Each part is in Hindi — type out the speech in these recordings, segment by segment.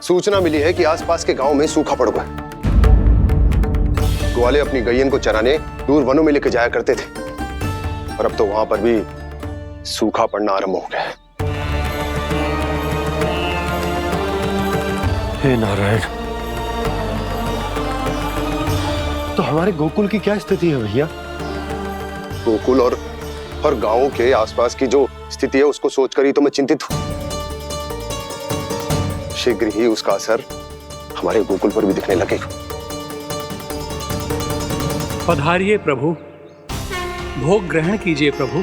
सूचना मिली है कि आसपास के गांव में सूखा पड़ गया। ग्वाले अपनी गैयन को चराने दूर वनों में लेके जाया करते थे, और अब तो वहां पर भी सूखा पड़ना आरंभ हो गया है। हे नारायण, तो हमारे गोकुल की क्या स्थिति है भैया? गोकुल और गांवों के आसपास की जो स्थिति है उसको सोचकर ही तो मैं चिंतित हूं। शीघ्र ही उसका असर हमारे गोकुल पर भी दिखने लगेगा। पधारिए प्रभु, भोग ग्रहण कीजिए प्रभु।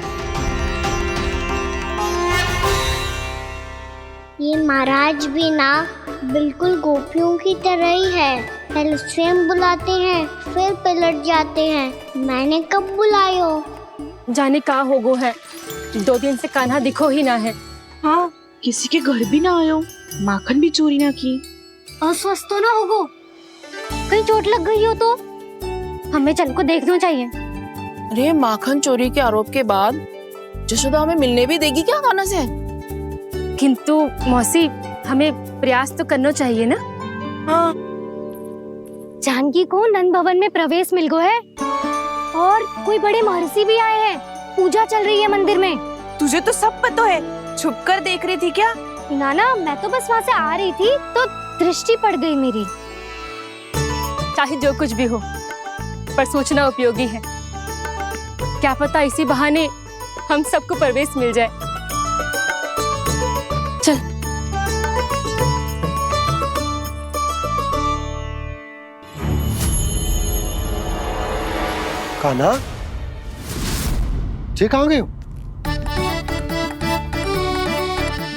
ये महाराज भी ना बिल्कुल गोपियों की तरह ही है। पहले स्वयं बुलाते हैं, फिर पलट जाते हैं। मैंने कब बुलायो? जाने का हो गो है, 2 दिन से कान्हा दिखो ही ना है। हाँ, किसी के घर भी ना आयो, माखन भी चोरी ना की। अस्वस्थ तो ना होगो? कहीं चोट लग गई हो तो? हमें चल को देखना चाहिए। अरे माखन चोरी के आरोप के बाद जशोदा हमें मिलने भी देगी क्या कान्हा से? किंतु मौसी, हमें प्रयास तो करना चाहिए ना। हाँ, जानकी को नंद भवन में प्रवेश मिल गो है, और कोई बड़े महर्षि भी आए हैं। पूजा चल रही है मंदिर में। तुझे तो सब पता है, छुप कर देख रही थी क्या? ना, मैं तो बस वहाँ से आ रही थी तो दृष्टि पड़ गई मेरी। चाहे जो कुछ भी हो, पर सूचना उपयोगी है। क्या पता इसी बहाने हम सबको प्रवेश मिल जाए। चल। कान्हा, जी कहाँ गए हो?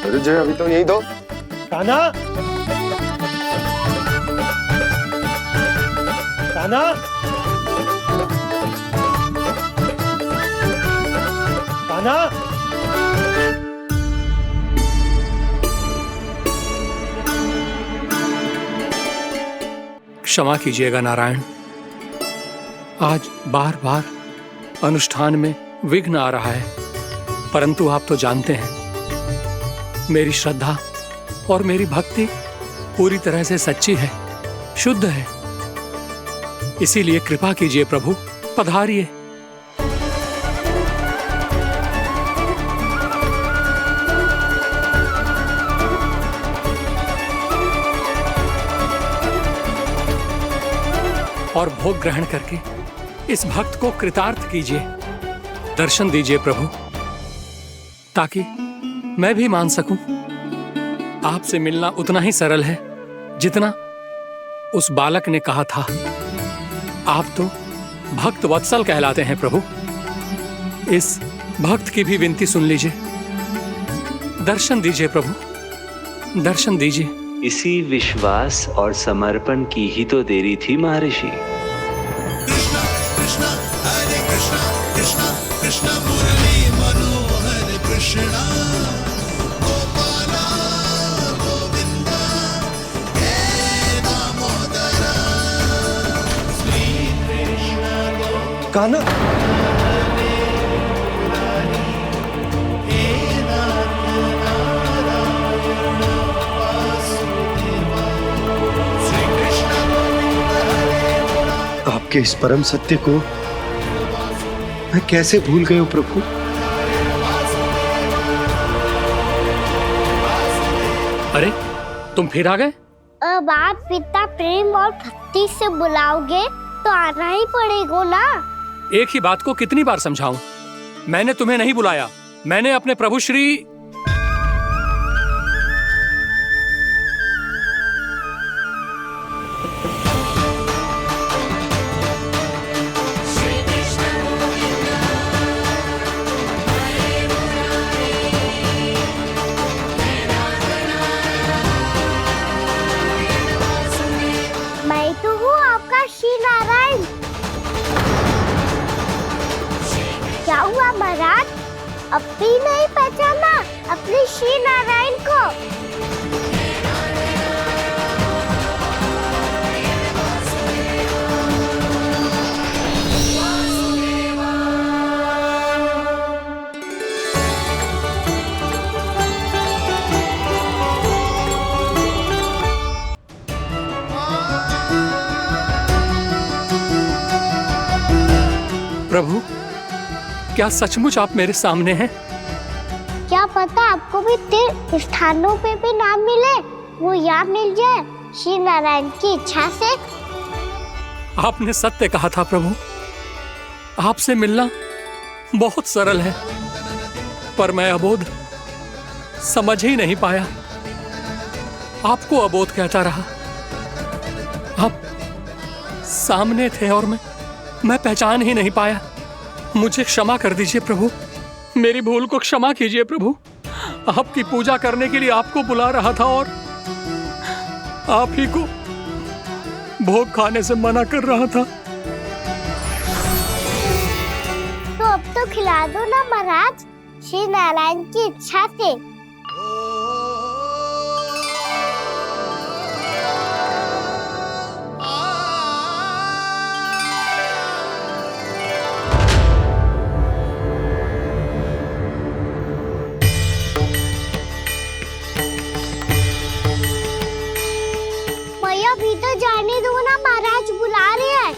अरे जय, अभी तो यही दो। कान्हा, कान्हा, कान्हा। क्षमा कीजिएगा नारायण, आज बार बार अनुष्ठान में विघ्न आ रहा है, परंतु आप तो जानते हैं मेरी श्रद्धा और मेरी भक्ति पूरी तरह से सच्ची है, शुद्ध है। इसीलिए कृपा कीजिए प्रभु, पधारिए। और भोग ग्रहण करके इस भक्त को कृतार्थ कीजिए। दर्शन दीजिए प्रभु, ताकि मैं भी मान सकूं। आपसे मिलना उतना ही सरल है जितना उस बालक ने कहा था। आप तो भक्त वत्सल कहलाते हैं प्रभु। इस भक्त की भी विनती सुन लीजिए। दर्शन दीजिए प्रभु, दर्शन दीजिए। इसी विश्वास और समर्पण की ही तो देरी थी महर्षि। कृष्णा कृष्णा हरे कृष्णा, कृष्णा कृष्णा मुरली मनोहर कृष्णा, गोपाला गोविंदा हे दामोदरा, श्री कृष्ण कान्हा, आपके इस परम सत्य को मैं कैसे भूल गया हूं प्रभु। अरे तुम फिर आ गए? अब आप इतना प्रेम और भक्ति से बुलाओगे तो आना ही पड़ेगा ना। एक ही बात को कितनी बार समझाऊं? मैंने तुम्हें नहीं बुलाया, मैंने अपने प्रभु श्री मैं तो हूँ आपका श्री नारायण। क्या हुआ महाराज, अब भी नहीं पहचाना अपने श्री नारायण को? प्रभु, क्या सचमुच आप मेरे सामने हैं? क्या पता आपको भी तीर्थ स्थानों पे भी नाम मिले, वो यहाँ मिल जाए श्री नारायण की इच्छा से। आपने सत्य कहा था प्रभु, आपसे मिलना बहुत सरल है, पर मैं अबोध समझ ही नहीं पाया। आपको अबोध कहता रहा। आप सामने थे और मैं पहचान ही नहीं पाया। मुझे क्षमा कर दीजिए प्रभु, मेरी भूल को क्षमा कीजिए प्रभु। आपकी पूजा करने के लिए आपको बुला रहा था और आप ही को भोग खाने से मना कर रहा था। तो अब तो खिला दो ना महाराज, श्री नारायण की इच्छा से। भीतर जाने दो ना, महाराज बुला रहे हैं।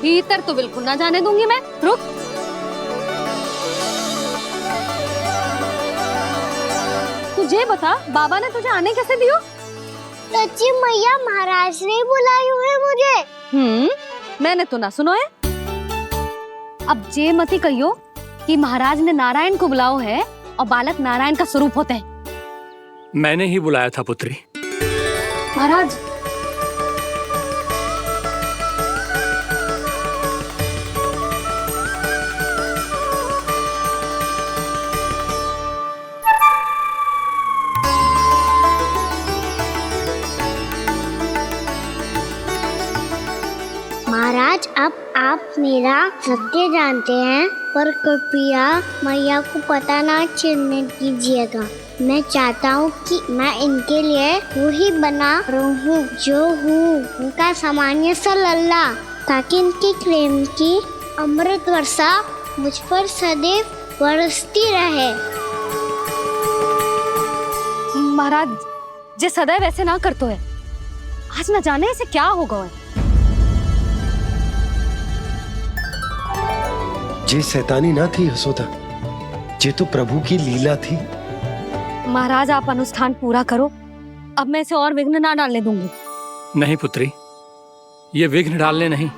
भीतर तो बिल्कुल ना जाने दूंगी मैं। रुक। तुझे बता, बाबा ने तुझे आने कैसे दियो? सच्ची मैया, महाराज ने बुलाई हुई है मुझे। मैंने तो ना सुनो है। अब जे मती कहियो कि महाराज ने नारायण को बुलाओ है और बालक नारायण का स्वरूप होते हैं। मैंने ही बुलाया था पुत्री। महाराज, महाराज, अब आप मेरा सत्य जानते हैं, पर कृपया मैया को पता ना चलने दीजिएगा। मैं चाहता हूँ कि मैं इनके लिए वही बना रहूँ जो हूँ, उनका सामान्य सा लल्ला, ताकि इनके प्रेम की अमृत वर्षा मुझ पर सदैव बरसती रहे। महाराज जे सदैव ऐसे ना करतो है, आज न जाने इसे क्या होगा है। जे शैतानी ना थी यशोदा, जे तो प्रभु की लीला थी। महाराज आप अनुष्ठान पूरा करो, अब मैं इसे और विघ्न ना डालने दूंगी। नहीं पुत्री, ये विघ्न डालने नहीं,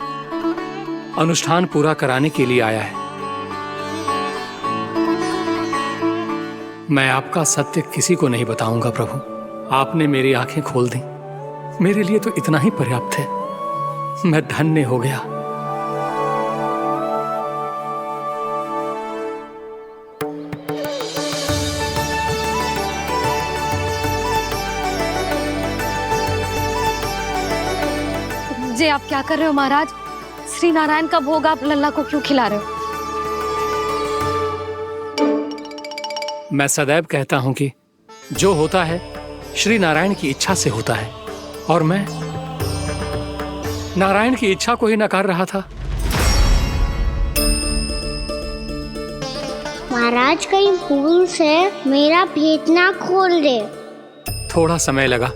अनुष्ठान पूरा कराने के लिए आया है। मैं आपका सत्य किसी को नहीं बताऊंगा प्रभु। आपने मेरी आंखें खोल दी, मेरे लिए तो इतना ही पर्याप्त है। मैं धन्य हो गया। जे आप क्या कर रहे हो महाराज? श्री नारायण का भोग आप लल्ला को क्यों खिला रहे हो? मैं सदैव कहता हूं कि जो होता है श्री नारायण की इच्छा से होता है, और मैं नारायण की इच्छा को ही नकार रहा था। महाराज, कहीं भूल से मेरा भेद ना खोल दे। थोड़ा समय लगा,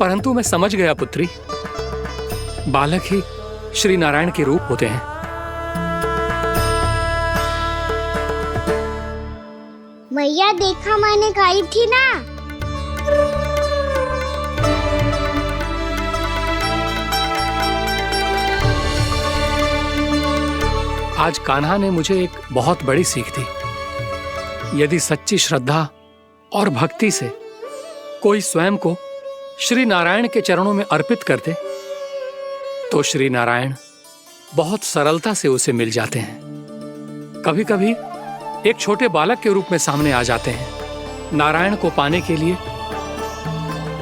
परंतु मैं समझ गया पुत्री। बालक ही श्री नारायण के रूप होते हैं। मैया देखा, मैंने कही थी ना। आज कान्हा ने मुझे एक बहुत बड़ी सीख दी। यदि सच्ची श्रद्धा और भक्ति से कोई स्वयं को श्री नारायण के चरणों में अर्पित कर दे, तो श्री नारायण बहुत सरलता से उसे मिल जाते हैं। कभी कभी एक छोटे बालक के रूप में सामने आ जाते हैं। नारायण को पाने के लिए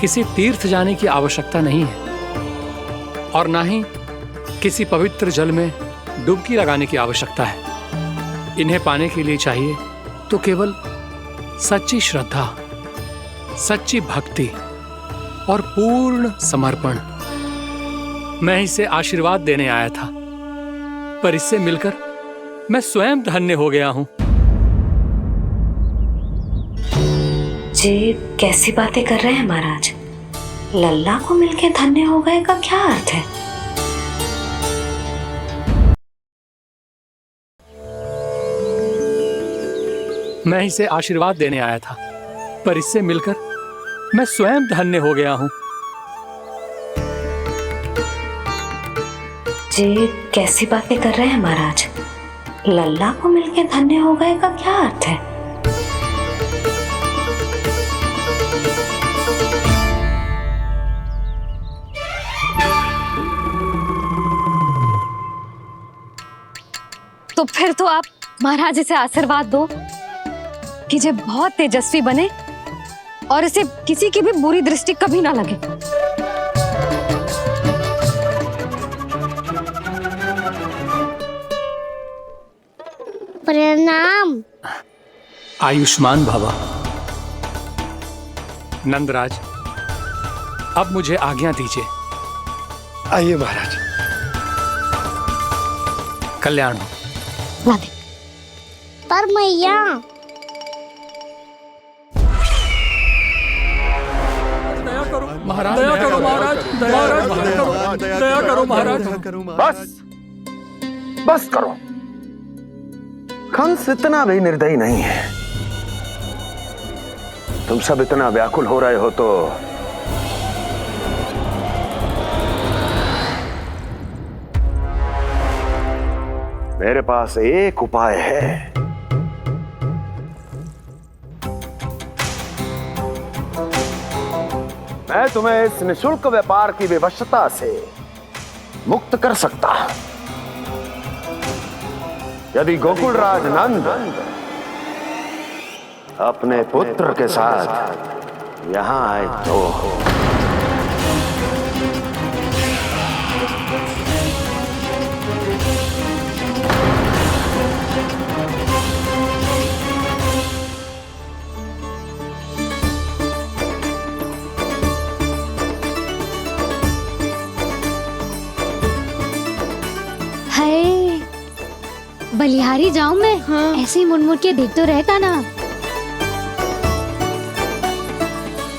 किसी तीर्थ जाने की आवश्यकता नहीं है, और ना ही किसी पवित्र जल में डुबकी लगाने की आवश्यकता है। इन्हें पाने के लिए चाहिए तो केवल सच्ची श्रद्धा, सच्ची भक्ति और पूर्ण समर्पण। मैं इसे आशीर्वाद देने आया था, पर इससे मिलकर मैं स्वयं धन्य हो गया हूं। जी कैसी बातें कर रहे हैं महाराज? लल्ला को मिलके धन्य हो गए का क्या अर्थ है? मैं इसे आशीर्वाद देने आया था, पर इससे मिलकर मैं स्वयं धन्य हो गया हूँ। ये कैसी बातें कर रहे हैं महाराज? लल्ला को मिलके धन्य हो गए का क्या अर्थ है? तो फिर तो आप महाराज इसे आशीर्वाद दो कि ये बहुत तेजस्वी बने और इसे किसी की भी बुरी दृष्टि कभी ना लगे। प्रणाम। आयुष्मान भव। नंदराज, अब मुझे आज्ञा दीजिए। आइए महाराज। कल्याण हो। राधे। पर मैया, दया करो महाराज, दया करो महाराज, दया करो महाराज। बस बस करो। कंस इतना भी निर्दयी नहीं है। तुम सब इतना व्याकुल हो रहे हो तो मेरे पास एक उपाय है। मैं तुम्हें इस निशुल्क व्यापार की विवशता से मुक्त कर सकता हूं। यदि गोकुलराज नंद अपने पुत्र के साथ यहां आए तो बलिहारी जाऊं मैं? हाँ। ऐसे ही मुड़ के देख तो रहता ना।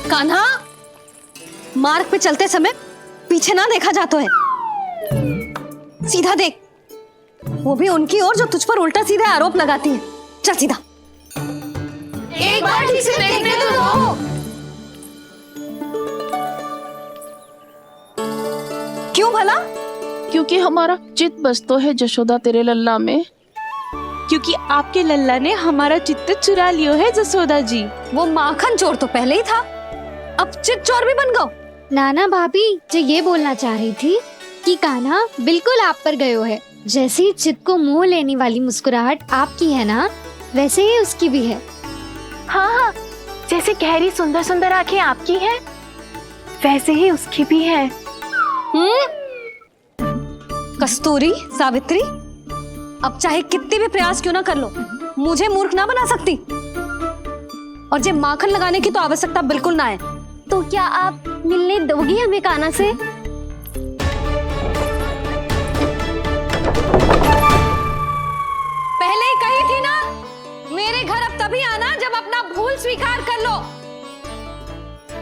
कान्हा, मार्ग पे चलते समय पीछे ना देखा जाता है, सीधा देख। वो भी उनकी ओर जो तुझ पर उल्टा सीधा आरोप लगाती है। चल सीधा। एक बार ठीक से देखने तो दो। क्यों भला? क्योंकि हमारा चित्त बसतो है जशोदा तेरे लल्ला में। क्योंकि आपके लल्ला ने हमारा चित्त चुरा लियो है जसोदा जी। वो माखन चोर तो पहले ही था, अब चित्त चोर भी बन गो। नाना भाभी जो ये बोलना चाह रही थी कि कान्हा बिल्कुल आप पर गयो है। जैसे ही चित्त को मोह लेने वाली मुस्कुराहट आपकी है ना, वैसे ही उसकी भी है। हाँ हाँ, जैसे गहरी सुंदर सुंदर आंखें आपकी हैं, वैसे ही उसकी भी है। कस्तूरी, सावित्री, अब चाहे कितने भी प्रयास क्यों ना कर लो, मुझे मूर्ख ना बना सकती। और जे माखन लगाने की तो आवश्यकता बिल्कुल ना है। तो क्या आप मिलने दोगी हमें कान्हा से? पहले ही कही थी ना, मेरे घर अब तभी आना जब अपना भूल स्वीकार कर लो।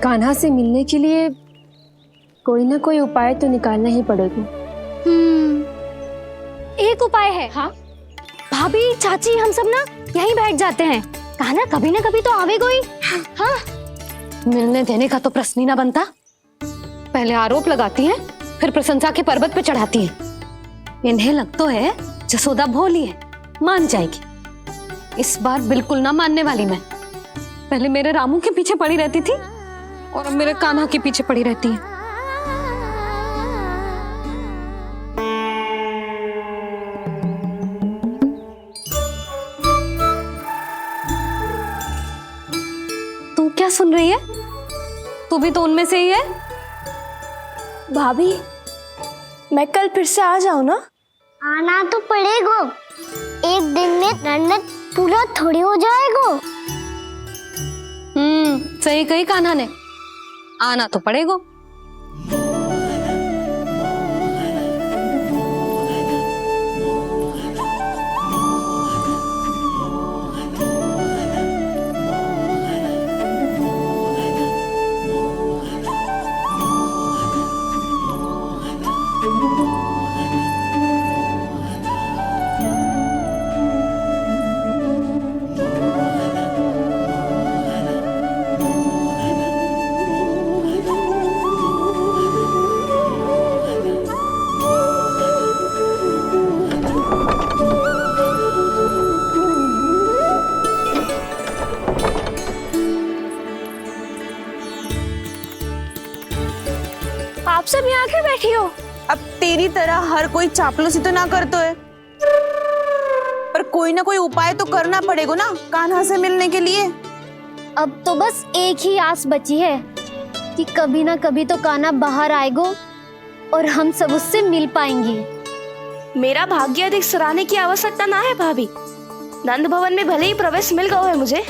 कान्हा से मिलने के लिए कोई ना कोई उपाय तो निकालना ही पड़ेगा। एक उपाय है। हाँ? भाभी, चाची, हम सब ना यहीं बैठ जाते हैं। कान्हा कभी ना कभी तो आवेगा ही। हाँ? मिलने देने का तो प्रश्न ही ना बनता। पहले आरोप लगाती हैं, फिर प्रशंसा के पर्वत पे चढ़ाती हैं। इन्हें लगता है जसोदा भोली है, मान जाएगी। इस बार बिल्कुल ना मानने वाली मैं। पहले मेरे रामू के पीछे पड़ी रहती थी और अब मेरे कान्हा के पीछे पड़ी रहती है। तू क्या सुन रही है? तू भी तो उनमें से ही है। भाभी, मैं कल फिर से आ जाऊं ना? आना तो पड़ेगा। एक दिन में रन्नत पूरा थोड़ी हो जाएगा। सही कही कान्हा ने, आना तो पड़ेगा। आप सब यहाँ क्यों बैठी हो? अब तेरी तरह हर कोई चापलूसी तो ना करतो है, पर कोई ना कोई उपाय तो करना पड़ेगा ना कान्हा से मिलने के लिए। अब तो बस एक ही आस बची है कि कभी ना कभी तो कान्हा बाहर आएगो और हम सब उससे मिल पाएंगे। मेरा भाग्य अधिक सराहने की आवश्यकता ना है भाभी। नंद भवन में भले ही प्रवेश मिल गया है मुझे,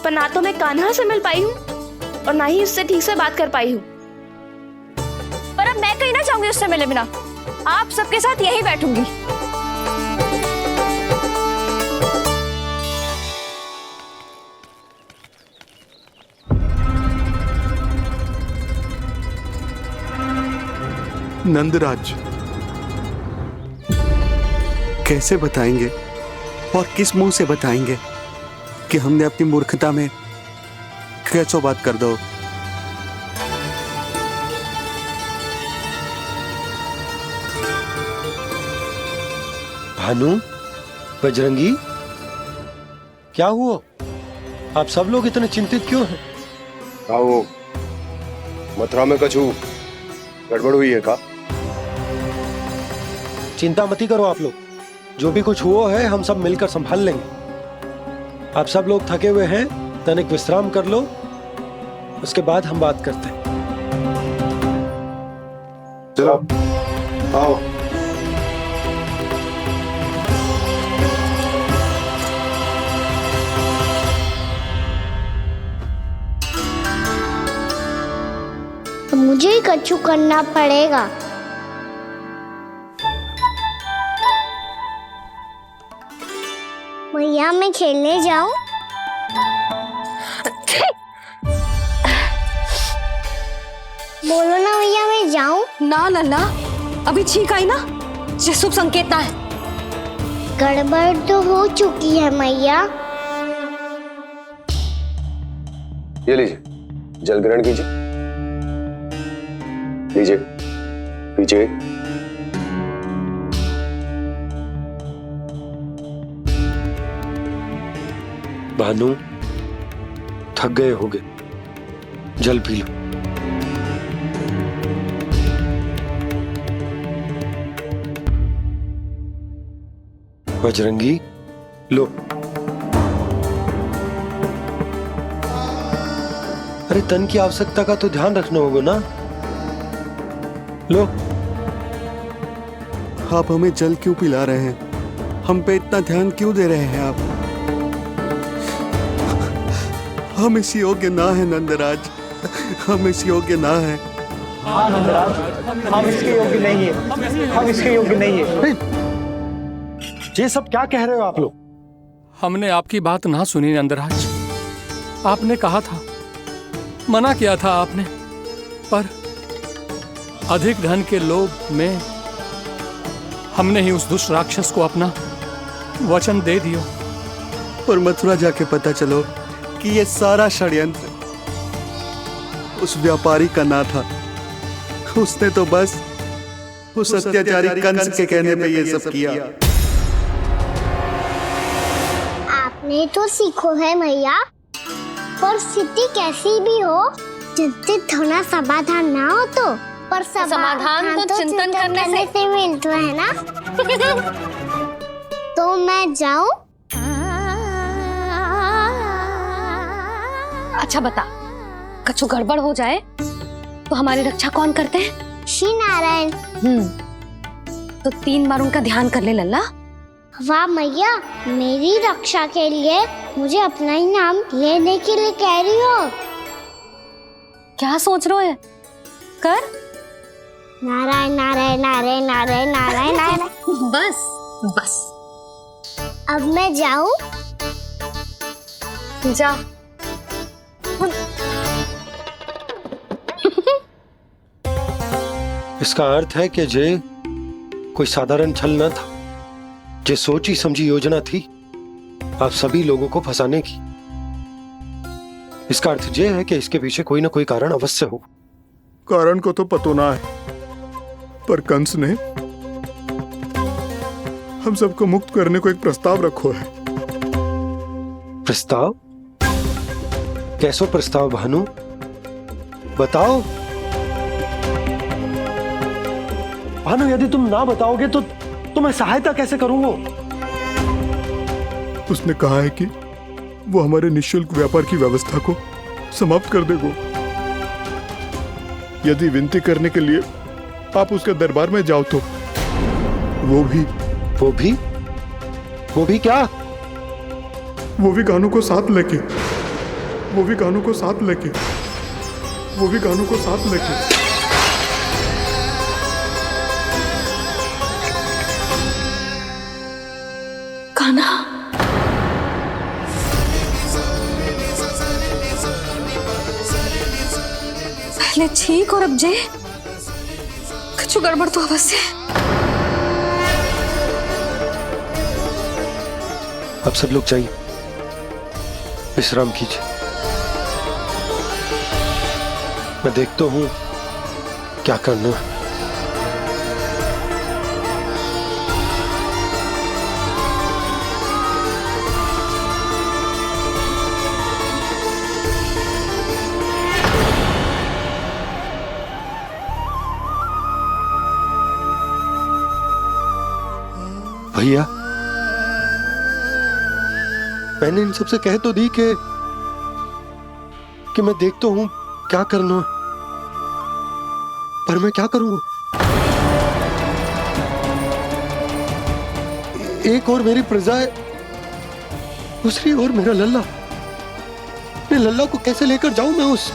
पर ना तो मैं कान्हा से मिल पाई हूँ और ना ही उससे ठीक से बात कर पाई हूँ। पर अब मैं कहीं ना चाहूंगी उससे मिले बिना। आप सबके साथ यही बैठूंगी। नंदराज, कैसे बताएंगे और किस मुंह से बताएंगे कि हमने अपनी मूर्खता में कैसो बात कर दो। भानु, बजरंगी, क्या हुआ? आप सब लोग इतने चिंतित क्यों हैं? आओ, मथुरा में कछु गड़बड़ हुई है का? चिंता मत करो आप लोग, जो भी कुछ हुआ है हम सब मिलकर संभाल लेंगे। आप सब लोग थके हुए हैं, तनिक विश्राम कर लो, उसके बाद हम बात करते हैं। चलो आओ। तो मुझे ही कछु करना पड़ेगा। भैया मैं खेलने जाऊं? बोलो ना भैया मैं जाऊं? ना लल्ला, अभी छींक आई ना, ये शुभ संकेत ना है। गड़बड़ तो हो चुकी है मैया। ये लीजिए, जल ग्रहण कीजिए। लीजिए, पीछे। भानु, थक गए होगे, जल पी लो। बजरंगी, लो। अरे तन की आवश्यकता का तो ध्यान रखना होगा ना। लो। आप हमें जल क्यों पिला रहे हैं? हम पे इतना ध्यान क्यों दे रहे हैं आप? हम इस योग्य ना है नंदराज, हम इस योग्य ना है। हाँ नंदराज, हम इसके योग्य नहीं है, हम इसके योग्य नहीं है। ये सब क्या कह रहे हो आप लोग? हमने आपकी बात ना सुनी नंदराज। आपने कहा था, मना किया था आपने, पर अधिक धन के लोभ में हमने ही उस दुष्ट राक्षस को अपना वचन दे दिया। पर मथुरा जाके पता चलो कि ये सारा षड्यंत्र उस व्यापारी का ना था। उसने तो बस उस अत्याचारी कंस के कहने पे ये सब किया। आपने तो सीखो है भैया, पर स्थिति कैसी भी हो, चिंतित होना समाधान ना हो तो, पर समाधान तो चिंतन करने से मिलता है ना। तो मैं जाऊं? अच्छा बता, कछु गड़बड़ हो जाए तो हमारी रक्षा कौन करते हैं? श्री नारायण। तो 3 बार उनका ध्यान कर ले लल्ला। वाह मैया, मेरी रक्षा के लिए मुझे अपना ही नाम लेने के लिए कह रही हो? क्या सोच रहे हो? कर। नारायण नारायण नारायण नारायण नारायण नारायण। बस बस। अब मैं जाऊं? जा। इसका अर्थ है कि जे कोई साधारण छल न था, जे सोची समझी योजना थी आप सभी लोगों को फंसाने की। इसका अर्थ ये है कि इसके पीछे कोई ना कोई कारण अवश्य हो। कारण को तो पतो ना है, पर कंस ने हम सबको मुक्त करने को एक प्रस्ताव रखो है। प्रस्ताव? कैसो प्रस्ताव भानु, बताओ। भानु, यदि तुम ना बताओगे तो मैं सहायता कैसे करूं? उसने कहा है कि वो हमारे निःशुल्क व्यापार की व्यवस्था को समाप्त कर देगा यदि विनती करने के लिए आप उसके दरबार में जाओ तो। वो भी क्या? वो भी कानों को साथ लेके कान्हा, पहले ठीक और अब जे कुछ गड़बड़ तो अवश्य है। अब सब लोग जाइए, विश्राम कीजिए। मैं देखता हूं क्या करना है। भैया, मैंने इन सबसे कह तो दी कि मैं देखता हूं क्या करना, पर मैं क्या करूं? एक और मेरी प्रजा है, दूसरी ओर मेरा लल्ला। मैं लल्ला को कैसे लेकर जाऊं मैं उस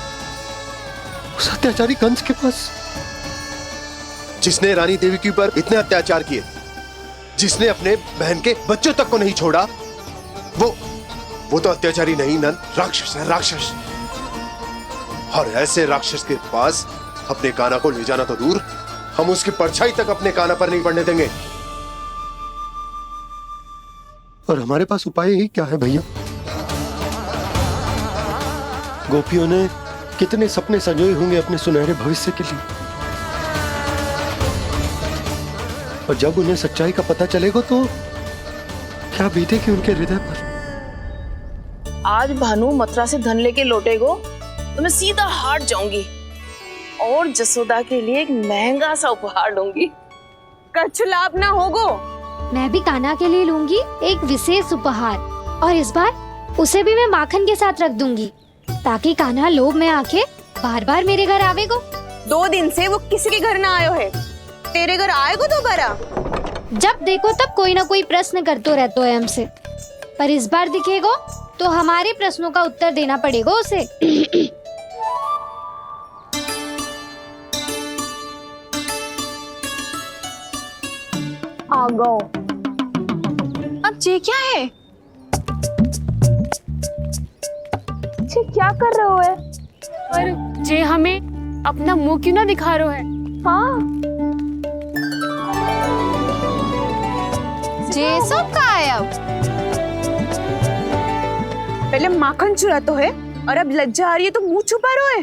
अत्याचारी कंस के पास? जिसने रानी देवी के ऊपर इतने अत्याचार किए, जिसने अपने बहन के बच्चों तक को नहीं छोड़ा, वो तो अत्याचारी नहीं नंद, राक्षस है, राक्षस। और ऐसे राक्षस के पास अपने कान्हा को ले जाना तो दूर, हम उसकी परछाई तक अपने कान्हा पर नहीं पड़ने देंगे। और हमारे पास उपाय ही क्या है भैया? गोपियों ने कितने सपने संजोए होंगे अपने सुनहरे भविष्य के लिए, और जब उन्हें सच्चाई का पता चलेगा तो क्या बीतेगी उनके हृदय पर? आज भानु मथुरा से धन लेके लौटेगो तो मैं सीधा हाट जाऊंगी और जसोदा के लिए एक महंगा सा उपहार दूंगी। कछु लाभ ना होगो। मैं भी कान्हा के लिए लूंगी एक विशेष उपहार, और इस बार उसे भी मैं माखन के साथ रख दूंगी, ताकि कान्हा लोभ में आके बार बार मेरे घर आवेगो। 2 दिन से वो किसी के घर ना आयो है, तेरे घर आएगो दोबारा? जब देखो तब कोई ना कोई प्रश्न करते रहते है हमसे, पर इस बार दिखेगो तो हमारे प्रश्नों का उत्तर देना पड़ेगा उसे। आ गो। अब ये क्या है? ये क्या कर रहे हो है? पर जे हमें अपना मुंह क्यों ना दिखा रहे हो है? हाँ, जे सब का है अब? पहले माखन चुरा तो है और अब लज्जा आ रही है तो मुंह छुपा रहे है।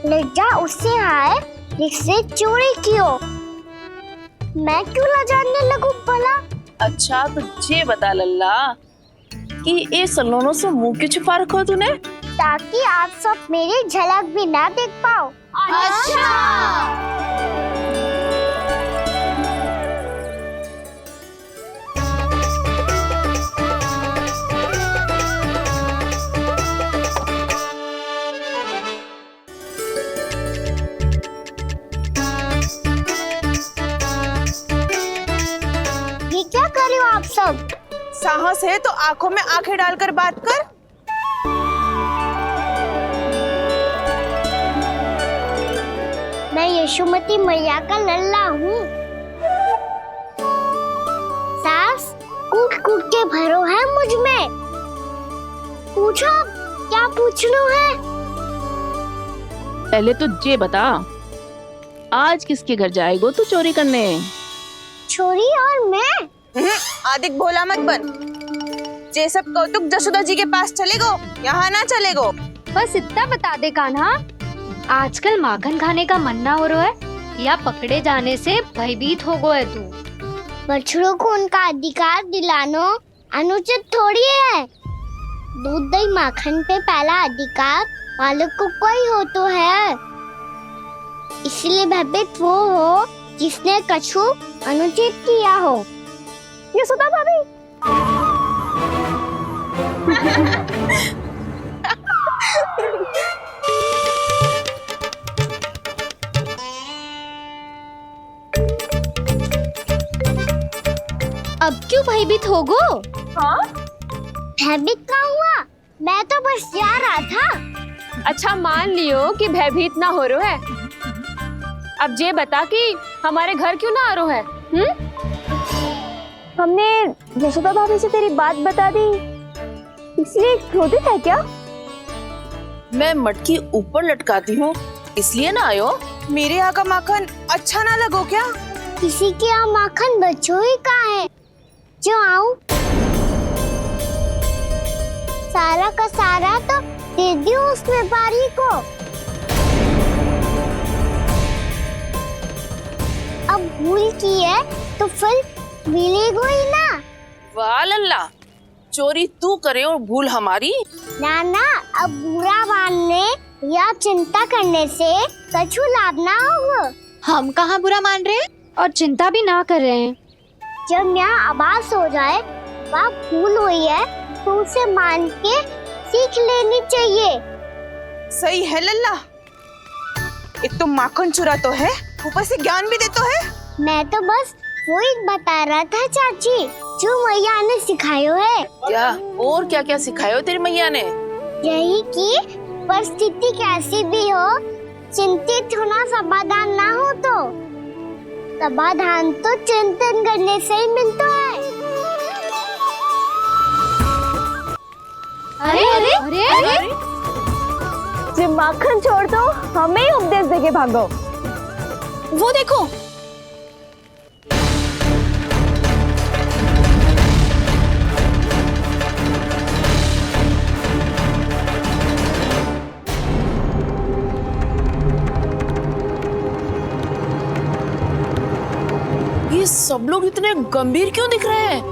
लज्जा उससे आए जिससे चोरी की हो, मैं क्यों लजाने लगूं भला? अच्छा तो ये बता लल्ला कि ये सलोनों से मुंह क्यों छुपा रखा तूने? ताकि आप सब मेरी झलक भी ना देख पाओ। अच्छा। ये क्या कर रहे हो आप सब? साहस है तो आंखों में आंखें डालकर बात कर। मैं यशोमती मैया का लल्ला हूँ। सास कूट कूट के भरो है मुझ में। पूछो क्या पूछना है? पहले तो ये बता, आज किसके घर जाएगो तू चोरी करने? छोरी और मैं? आदिक भोला मत बन। ये सब कौतुक जसोदा जी के पास चलेगो, यहाँ ना चलेगो। बस इतना बता दे कान्हा, आजकल माखन खाने का मन ना हो रहा है या पकड़े जाने से भयभीत हो गए तू? बछड़ों को उनका अधिकार दिलाना अनुचित थोड़ी है। दूध दही माखन पे पहला अधिकार मालिक को कोई हो तो है। इसलिए भयभीत वो हो जिसने कछु अनुचित किया हो। यशोदा भाभी। अब क्यों भयभीत हो गो? हाँ? भयभीत का हुआ? मैं तो बस जा रहा था। अच्छा मान लियो कि भयभीत ना हो रहा है। अब ये बता कि हमारे घर क्यों ना आ रहा है? हमने यशोदा भाभी से तेरी बात बता दी, इसलिए क्रोधित है क्या? मैं मटकी ऊपर लटकाती हूँ इसलिए ना आयो। मेरे यहाँ का माखन अच्छा ना लगो क्या? किसी के यहाँ माखन बचो ही कहाँ है जो आऊं? सारा का सारा तो दे दियो उस व्यापारी को। अब भूल की है तो फिर मिलेगा ही ना। वाह लल्ला, चोरी तू करे और भूल हमारी। ना ना, अब बुरा मानने या चिंता करने से कछु लाभ ना होगा। हम कहाँ बुरा मान रहे हैं और चिंता भी ना कर रहे हैं। जब यहाँ आभास हो जाए वहाँ भूल हुई है तो उसे मान के सीख लेनी चाहिए। सही है लल्ला, एक तो माखन चुरा तो है, ऊपर से ज्ञान भी दे तो है। मैं तो बस वही बता रहा था चाची जो मैया ने सिखायो है। क्या और क्या क्या सिखायो तेरी मैया ने? यही कि परिस्थिति कैसी भी हो, चिंतित होना समाधान ना हो तो समाधान तो चिंतन करने से ही मिलता है। अरे अरे अरे, अरे? जो माखन छोड़ दो, हमें ही उपदेश देके भागो। वो देखो, ये सब लोग इतने गंभीर क्यों दिख रहे हैं?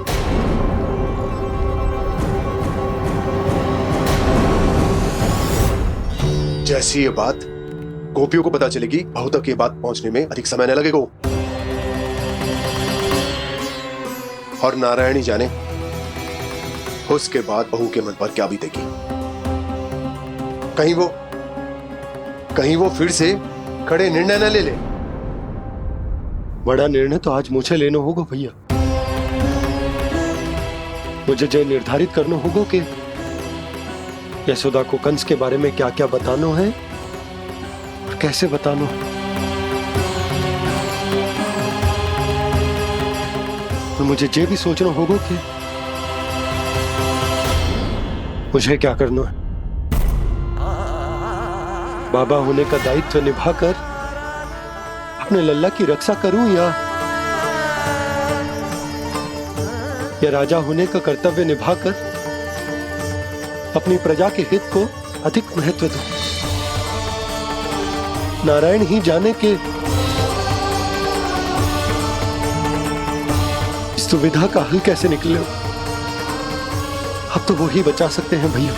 जैसी ये बात गोपियों को पता चलेगी, बहू तक ये बात पहुंचने में अधिक समय न लगेगा। और नारायणी जाने उसके बाद बहू के मन पर क्या बीतेगी। कहीं वो फिर से खड़े निर्णय न ले ले। बड़ा निर्णय तो आज मुझे लेना होगा भैया। मुझे जो निर्धारित करना होगा कि यशोदा को कंस के बारे में क्या क्या बताना है और कैसे बताना है। और मुझे ये भी सोचना होगा कि मुझे क्या करना है। बाबा होने का दायित्व निभाकर अपने लल्ला की रक्षा करूं या राजा होने का कर्तव्य निभाकर अपनी प्रजा के हित को अधिक महत्व दूं। नारायण ही जाने के इस दुविधा का हल कैसे निकले। अब तो वो ही बचा सकते हैं भैया।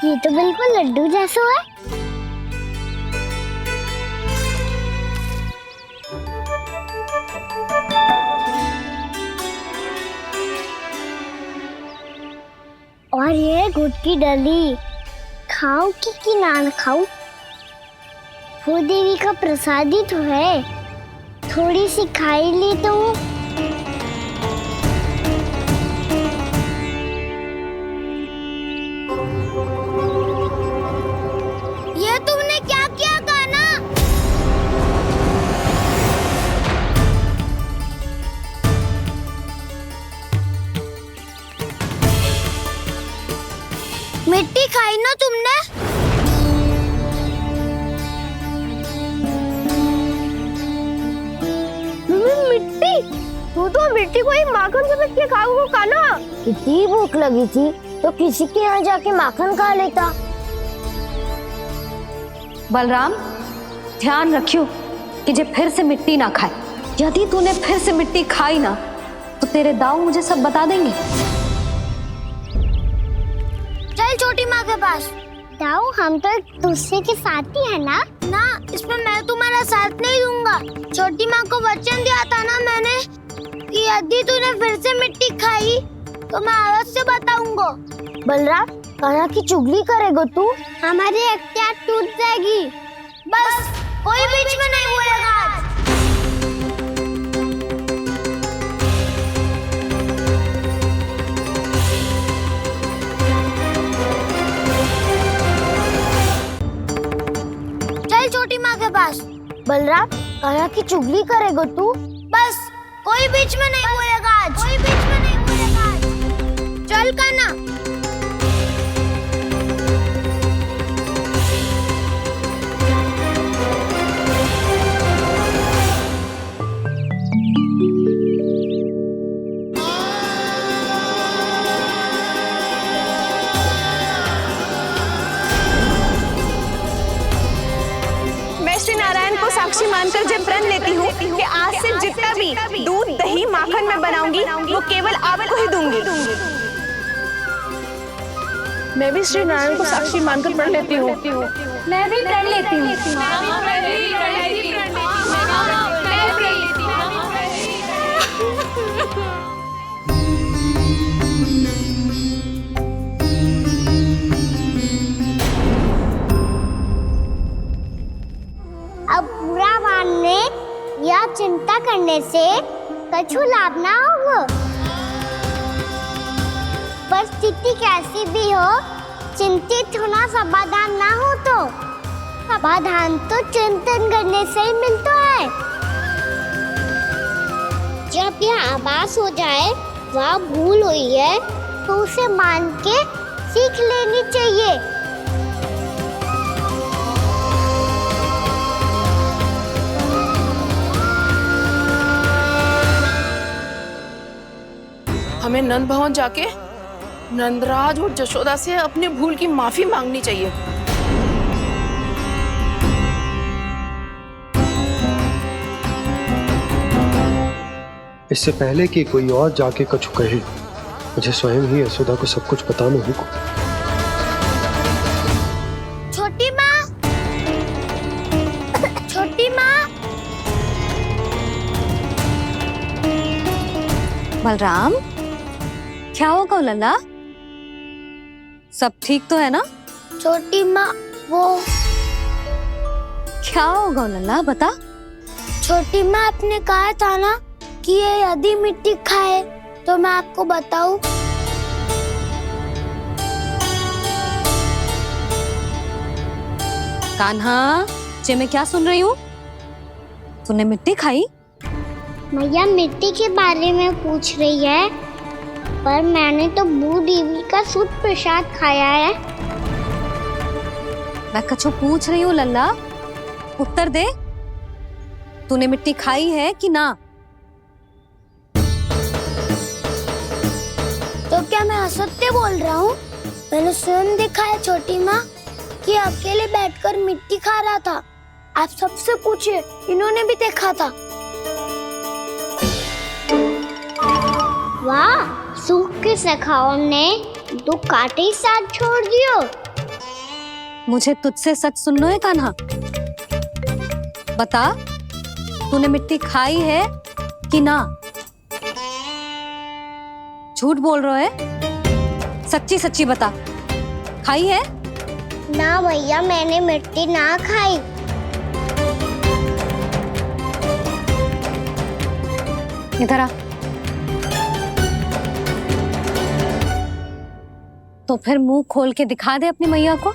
ये तो बिल्कुल लड्डू जैसा है। और ये गुड़ की डली खाऊं कि ना खाऊं? वो देवी का प्रसाद ही तो है, थोड़ी सी खाई ली तो। ये तुमने क्या किया कान्हा? मिट्टी खाई ना तुमने? मिट्टी? तू तो मिट्टी को ही माखन समझ के खाओगे कान्हा। कितनी भूख लगी थी तो किसी के यहाँ जाके माखन खा लेता। बलराम, ध्यान रखियो कि जे फिर से मिट्टी ना खाए। यदि तूने फिर से मिट्टी खाई ना तो तेरे दाऊ मुझे सब बता देंगे। चल छोटी माँ के पास। दाऊ, हम तो एक दूसरे के साथी है ना? ना, इसमें मैं तुम्हारा साथ नहीं दूंगा। छोटी माँ को वचन दिया था ना मैंने कि यदि तूने फिर से मिट्टी खाई तो मैं अवश्य बताऊंगा। बलराम, कान्हा की चुगली करेगा तू? हमारी अख्तियार टूट जाएगी। बस कोई बीच में नहीं बोलेगा आज। चल छोटी माँ के पास। बलराम, कान्हा की चुगली करेगा तू? बस कोई बीच में नहीं बोलेगा आज। कोई बीच में नहीं बोलेगा आज। चल कान्हा। मैं श्री नारायण को साक्षी मानकर जब प्रण लेती हूँ कि आज से जितना भी दूध दही माखन मैं बनाऊंगी वो केवल आपको ही दूंगी। मैं भी श्री नारायण को साक्षी मानकर प्रण लेती हूँ। मैं भी प्रण लेती हूँ। अब बुरा मानने या चिंता करने से कछु लाभ ना होगा। परिस्थिति कैसी भी हो, चिंतित होना समाधान ना हो तो समाधान तो चिंतन करने से ही मिलता है। जब यह आभास हो जाए वह भूल हुई है तो उसे मान के सीख लेनी चाहिए। हमें नंद भवन जाके नंदराज और जशोदा से अपनी भूल की माफी मांगनी चाहिए। इससे पहले कि कोई और जाके कछु कहे, मुझे स्वयं ही यशोदा को सब कुछ बताना होगा। छोटी माँ, छोटी माँ। बलराम, क्या होगा लल्ला? सब ठीक तो है ना? छोटी माँ, वो क्या होगा लल्ला, बता। छोटी माँ, आपने कहा था ना कि ये यदि मिट्टी खाए तो मैं आपको बताऊं। कान्हा, जे मैं क्या सुन रही हूँ? तूने मिट्टी खाई? मैया मिट्टी के बारे में पूछ रही है, पर मैंने तो भू देवी का शुद्ध प्रसाद खाया है। मैं कछु पूछ रही हूँ लल्ला, उत्तर दे। तूने मिट्टी खाई है कि ना? तो क्या मैं असत्य बोल रहा हूँ? मैंने स्वयं देखा है छोटी माँ कि अकेले बैठकर मिट्टी खा रहा था। आप सबसे पूछिए, इन्होंने भी देखा था। वाह, सूख के सखाओ ने दो कांटे ही साथ छोड़ दियो। मुझे तुझसे सच सुनना है कान्हा। बता, तूने मिट्टी खाई है कि ना? झूठ बोल रहा है, सच्ची सच्ची बता, खाई है? ना भैया, मैंने मिट्टी ना खाई। इधर आ। तो फिर मुंह खोल के दिखा दे अपनी मैया को।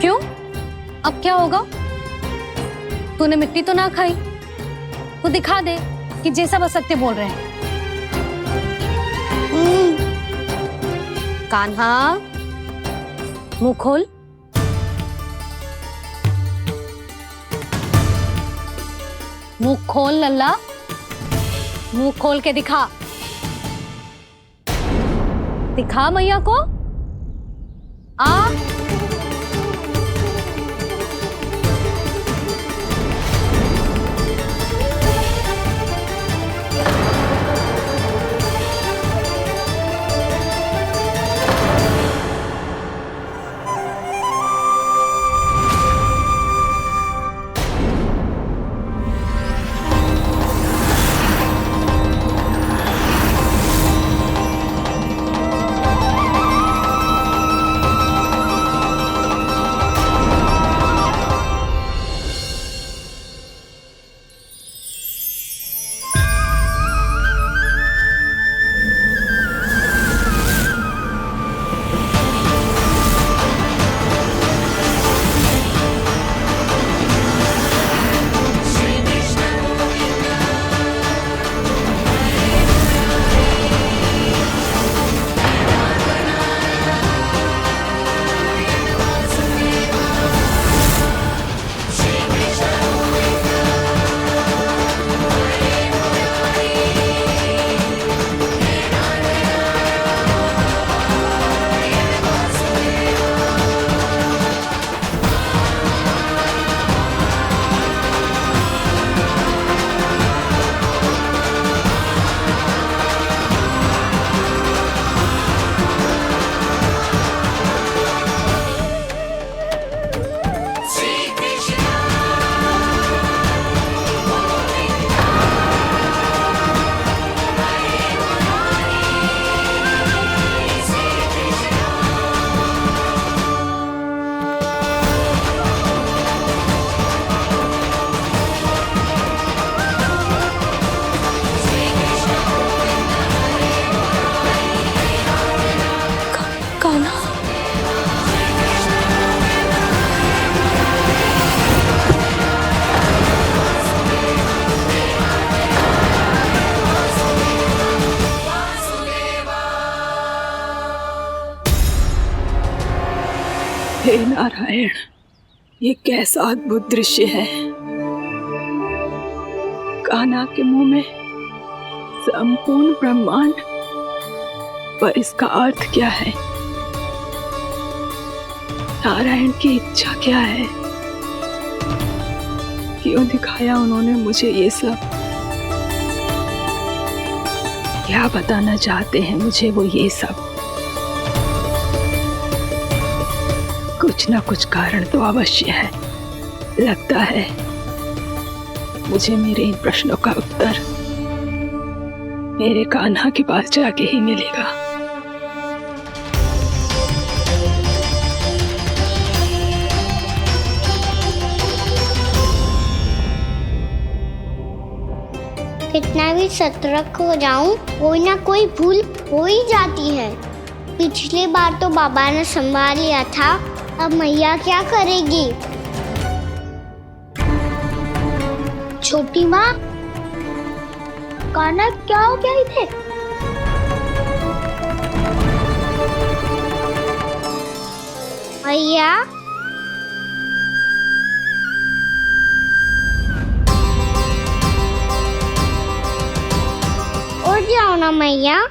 क्यों? अब क्या होगा? तूने मिट्टी तो ना खाई, तो दिखा दे कि जे सब असत्य बोल रहे हैं। कान्हा, मुंह खोल। मुंह खोल लल्ला, मुंह खोल के दिखा। दिखा मैया को। आ हे नारायण, ये कैसा अद्भुत दृश्य है। कान्हा के मुंह में संपूर्ण ब्रह्मांड, पर इसका अर्थ क्या है? नारायण की इच्छा क्या है? क्यों दिखाया उन्होंने मुझे ये सब? क्या बताना चाहते हैं मुझे वो ये सब? कुछ ना कुछ कारण तो अवश्य है। लगता है मुझे मेरे इन प्रश्नों का उत्तर मेरे कान्हा के पास जाके ही मिलेगा। कितना भी सतर्क हो जाऊं, कोई ना कोई भूल हो ही जाती है। पिछली बार तो बाबा ने संभाल लिया था, अब मैया क्या करेगी? छोटी माँ, कान्हा क्या हो गया इधर? मैया, उठ जाओ ना मैया।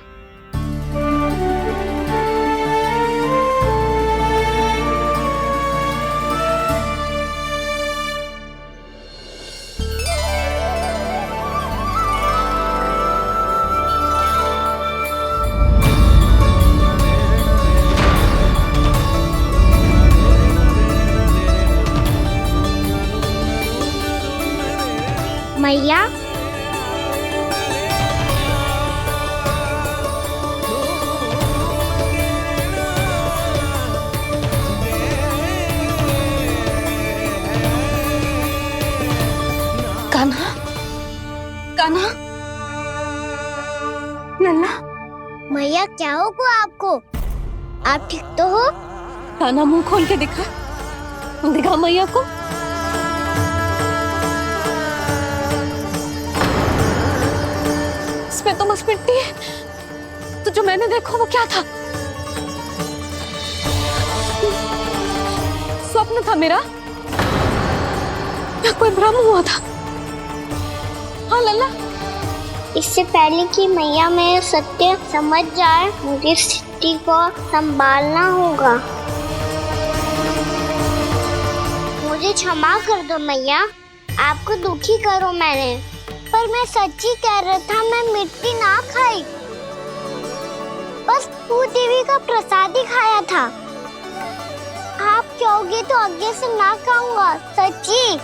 मैया, कान्हा, हुआ आपको? आप ठीक तो हो? कान्हा मुंह खोल के दिखा मैया को। इसमें तो बस मिट्टी है, तो जो मैंने देखा वो क्या था? स्वप्न था मेरा या कोई भ्रम हुआ था? हाँ लल्ला, इससे पहले कि मैया मेरे सत्य समझ जाए, मुझे स्थिति को संभालना होगा। मुझे क्षमा कर दो मैया, आपको दुखी करो मैंने, पर मैं सच्ची कह रहा था, मैं मिट्टी ना खाई, बस भूदेवी का प्रसाद ही खाया था। आप कहोगे तो आगे से ना खाऊंगा, सच्ची।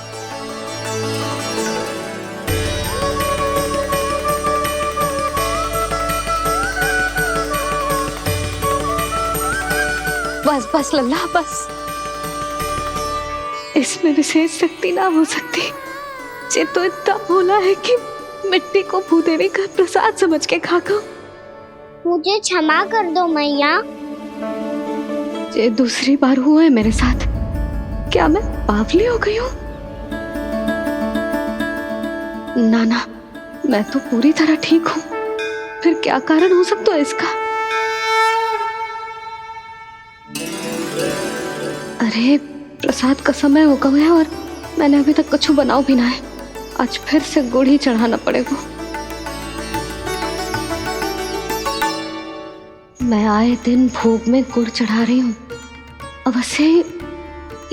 बस बस लल्ला बस, इसमें विशेष शक्ति ना हो सकती। ये तो इतना भोला है कि मिट्टी को भूदेवी का प्रसाद समझ के खा खाओ। मुझे क्षमा कर दो मैया। ये दूसरी बार हुआ है मेरे साथ। क्या मैं बावली हो गई हूँ? ना ना, मैं तो पूरी तरह ठीक हूँ। फिर क्या कारण हो सकता है इसका? अरे प्रसाद का समय हो गया है और मैंने अभी तक कुछ बनाओ भी ना है। आज फिर से गुड़ ही चढ़ाना पड़ेगा। मैं आए दिन भोग में गुड़ चढ़ा रही हूँ, अवश्य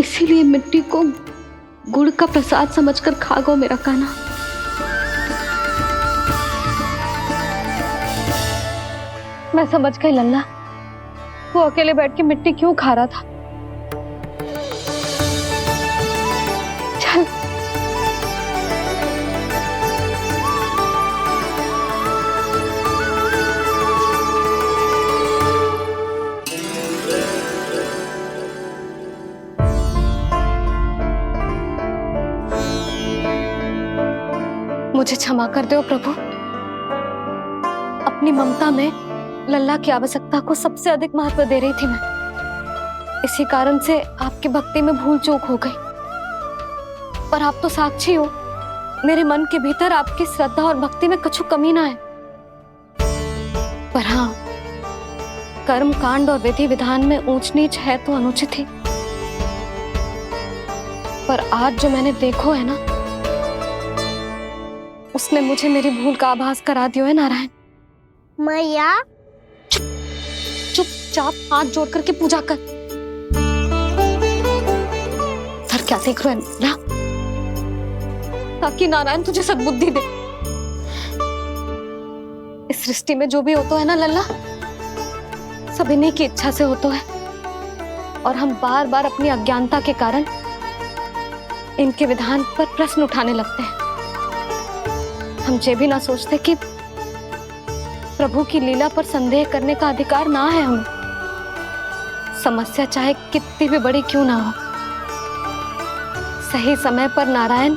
इसीलिए मिट्टी को गुड़ का प्रसाद समझकर खा गो मेरा कान्हा। मैं समझ गई लल्ला, वो अकेले बैठ के मिट्टी क्यों खा रहा था। चल मुझे क्षमा कर दो प्रभु। अपनी ममता में लल्ला की आवश्यकता को सबसे अधिक महत्व दे रही थी मैं। इसी कारण से आपकी भक्ति में भूल चूक हो गई। पर आप तो साक्षी हो, मेरे मन के भीतर आपकी श्रद्धा और भक्ति में कुछ कमी ना है। पर हाँ, कर्म कांड और विधि विधान में ऊंच नीच है तो अनुचित ही। पर आज जो मैंने देखो है ना, उसने मुझे मेरी भूल का आभास करा दिया है नारायण। मैया चुपचाप हाथ जोड़ करके पूजा कर। सर क्या देख रहे हैं ना? ताकि नारायण तुझे सद्बुद्धि दे। इस सृष्टि में जो भी होता है ना लल्ला, सब इन्हीं की इच्छा से होता है। और हम बार बार अपनी अज्ञानता के कारण इनके विधान पर प्रश्न उठाने लगते हैं। हम ये भी ना सोचते कि प्रभु की लीला पर संदेह करने का अधिकार ना है हमें। समस्या चाहे कितनी भी बड़ी क्यों ना हो, सही समय पर नारायण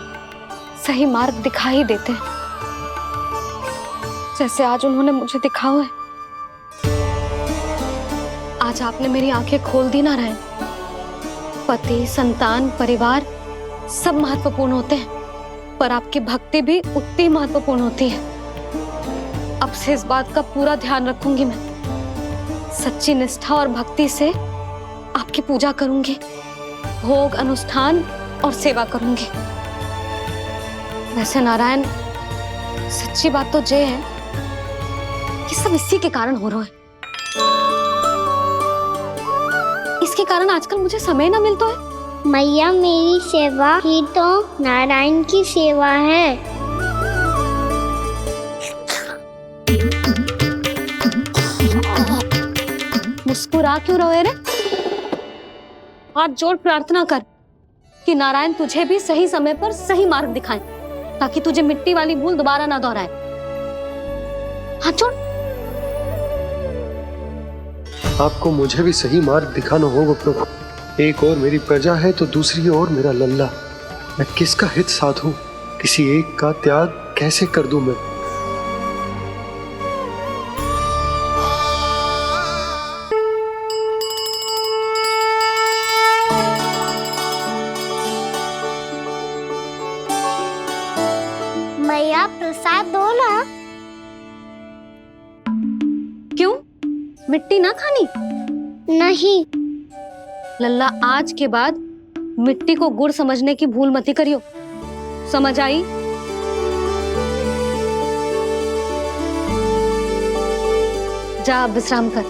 सही मार्ग दिखा ही देते हैं, जैसे आज उन्होंने मुझे दिखाओ है। आज आपने मेरी आंखें खोल दी नारायण। पति, संतान, परिवार सब महत्वपूर्ण होते हैं, पर आपकी भक्ति भी उतनी महत्वपूर्ण होती है। अब से इस बात का पूरा ध्यान रखूंगी मैं। सच्ची निष्ठा और भक्ति से आपकी पूजा करूंगी, भोग, अनुष्ठान और सेवा करूंगी। वैसे नारायण, सच्ची बात तो ये है कि सब इसी के कारण हो रहा है। इसके कारण आजकल मुझे समय ना मिलता है। मैया, मेरी सेवा ही तो नारायण की सेवा है। मुस्कुरा क्यों रहे रे? हाथ जोड़ प्रार्थना कर कि नारायण तुझे भी सही समय पर सही मार्ग दिखाएं, ताकि तुझे मिट्टी वाली भूल दोबारा ना दोहराए। हाथ जोड़। आपको मुझे भी सही मार्ग दिखाना होगा प्रभु। एक और मेरी प्रजा है तो दूसरी ओर मेरा लल्ला। मैं किसका हित साधूं? किसी एक का त्याग कैसे कर दूं मैं? मिट्टी ना खानी? नहीं। लल्ला, आज के बाद मिट्टी को गुड़ समझने की भूल मत करियो, समझ आई? जा विश्राम कर।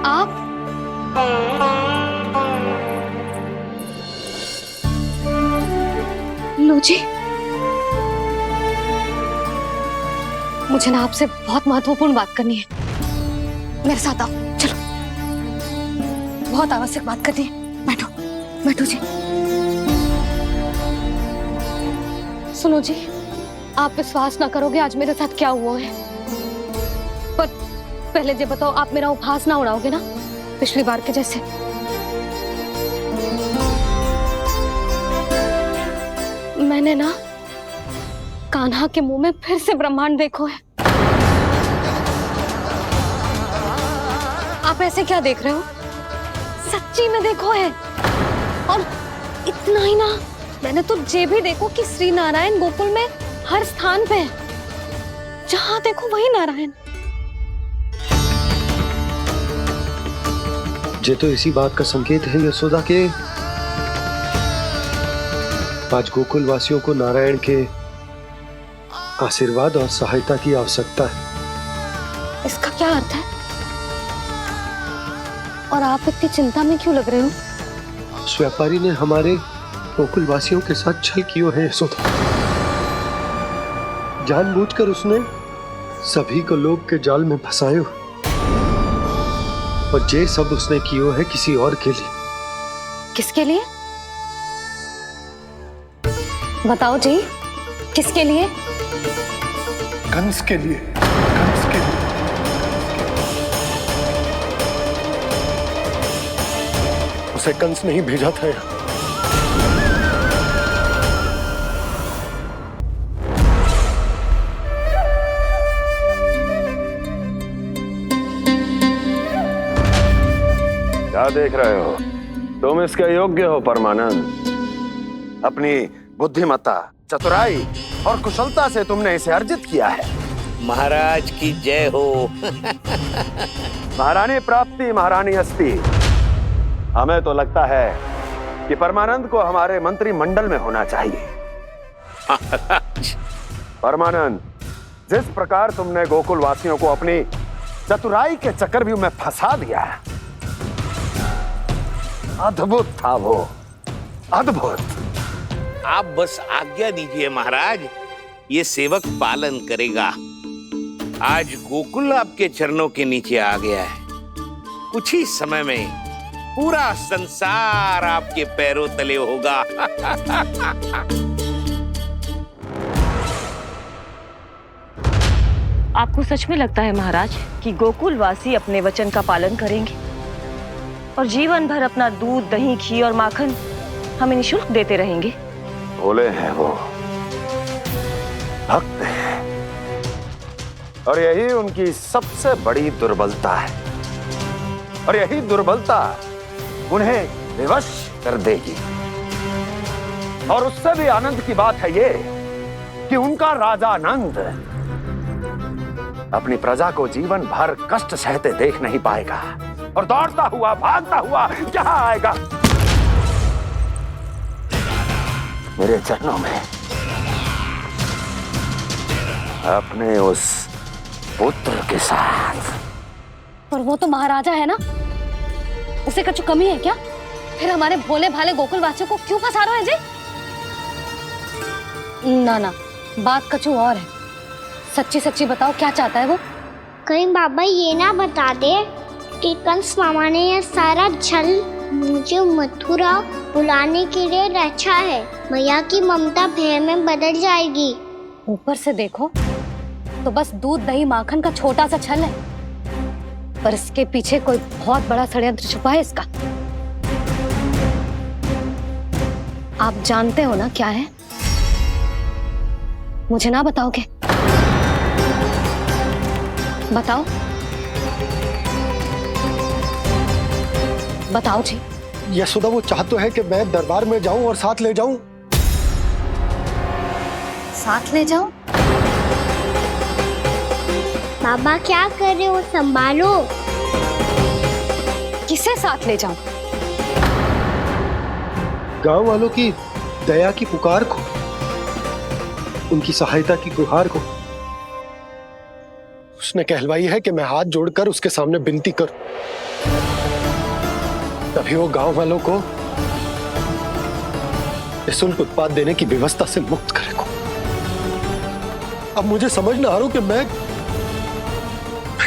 आप लो जी, मुझे ना आपसे बहुत महत्वपूर्ण बात करनी है। मेरे साथ आओ, चलो। बहुत आवश्यक बात करनी है। बैठो, बैठो जी। सुनो जी, आप विश्वास ना करोगे आज मेरे साथ क्या हुआ है। पर पहले ये बताओ, आप मेरा उपहास ना उड़ाओगे ना पिछली बार के जैसे? मैंने ना कान्हा के मुंह में फिर से ब्रह्मांड देखो है। आप ऐसे क्या देख रहे हो? सच्ची में देखो है। और इतना ही ना, मैंने तो ये भी देखो कि श्री नारायण गोकुल में हर स्थान पे है, जहां देखो वही नारायण। ये तो इसी बात का संकेत है यशोदा के आज गोकुल वासियों को नारायण के आशीर्वाद और सहायता की आवश्यकता है। इसका क्या अर्थ है? और आप इतनी चिंता में क्यों लग रहे हो? उस व्यापारी ने हमारे गोकुल वासियों के साथ छल किया है यशोदा। जानबूझकर उसने सभी को लोग के जाल में फंसायो, और ये सब उसने किया है किसी और के लिए। किसके लिए? बताओ जी, किसके लिए? कंस के लिए। कंस के लिए। उसे कंस नहीं भेजा था यहाँ। क्या देख रहे हो? तुम इसके योग्य हो परमानंद। अपनी बुद्धिमत्ता, चतुराई और कुशलता से तुमने इसे अर्जित किया है। महाराज की जय हो। महारानी प्राप्ति महारानी हस्ती। हमें तो लगता है कि परमानंद को हमारे मंत्रिमंडल में होना चाहिए। परमानंद, जिस प्रकार तुमने गोकुल वासियों को अपनी चतुराई के चक्रव्यूह में फंसा दिया, अद्भुत था वो, अद्भुत। आप बस आज्ञा दीजिए महाराज, ये सेवक पालन करेगा। आज गोकुल आपके चरणों के नीचे आ गया है। कुछ ही समय में पूरा संसार आपके पैरों तले होगा। आपको सच में लगता है महाराज कि गोकुल वासी अपने वचन का पालन करेंगे और जीवन भर अपना दूध, दही, घी और माखन हमें निःशुल्क देते रहेंगे? भोले हैं वो, भक्त हैं, और यही उनकी सबसे बड़ी दुर्बलता है। और यही दुर्बलता उन्हें विवश कर देगी। और उससे भी आनंद की बात है ये कि उनका राजा नंद अपनी प्रजा को जीवन भर कष्ट सहते देख नहीं पाएगा और दौड़ता हुआ, भागता हुआ यहाँ आएगा मेरे चरणों में, अपने उस पुत्र के साथ। पर वो तो महाराजा है ना, उसे कुछ कमी है क्या? फिर हमारे भोले भाले गोकुल वासियों को क्यों फंसा रहे हैं जी? ना ना, बात कुछ और है। सच्ची सच्ची बताओ, क्या चाहता है वो? कहीं बाबा ये ना बता दे कि कंस मामा ने यह सारा छल मुझे मथुरा बुलाने के लिए रचा है। मैया की ममता भय में बदल जाएगी। ऊपर से देखो तो बस दूध, दही, माखन का छोटा सा छल है, पर इसके पीछे कोई बहुत बड़ा षड्यंत्र छुपा है इसका। आप जानते हो ना क्या है? मुझे ना बताओगे? बताओ। बताओ जी। यशोदा वो चाह तो है कि मैं दरबार में जाऊं और साथ ले जाऊं। साथ ले जाओ? बाबा क्या कर रहे हो, संभालो। किसे साथ ले जाऊं? गांव वालों की दया की पुकार को, उनकी सहायता की गुहार को। उसने कहलवाई है कि मैं हाथ जोड़कर उसके सामने विनती करूं, तभी वो गांव वालों को निःशुल्क उत्पाद देने की व्यवस्था से मुक्त करेगा। अब मुझे समझ ना आ रहा कि मैं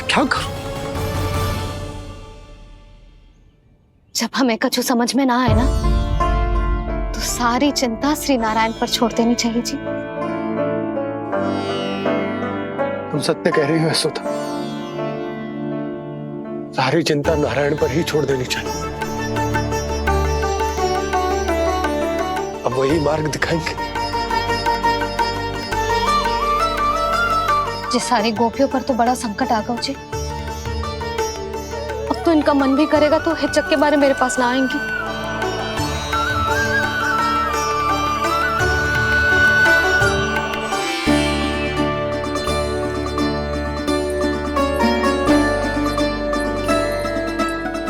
क्या करूं। जब हमें कछु समझ में ना आए ना, तो सारी चिंता श्री नारायण पर छोड़ देनी चाहिए जी। तुम सत्य कह रही हो यशोदा, सारी चिंता नारायण पर ही छोड़ देनी चाहिए। अब वही मार्ग दिखाएंगे। जी सारी गोपियों पर तो बड़ा संकट आ गया जी। अब तो इनका मन भी करेगा तो हिचक के बारे मेरे पास ना आएंगी।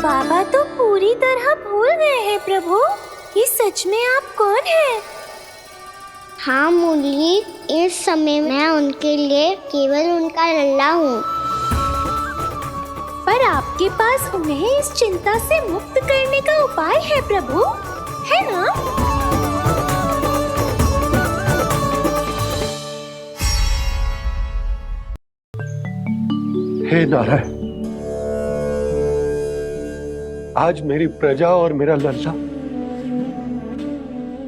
बाबा तो पूरी तरह भूल गए हैं प्रभु, ये सच में आप कौन हैं? हाँ मुरली, इस समय मैं उनके लिए केवल उनका लल्ला हूँ। पर आपके पास उन्हें इस चिंता से मुक्त करने का उपाय है प्रभु, है ना? हे नारायण, आज मेरी प्रजा और मेरा लल्ला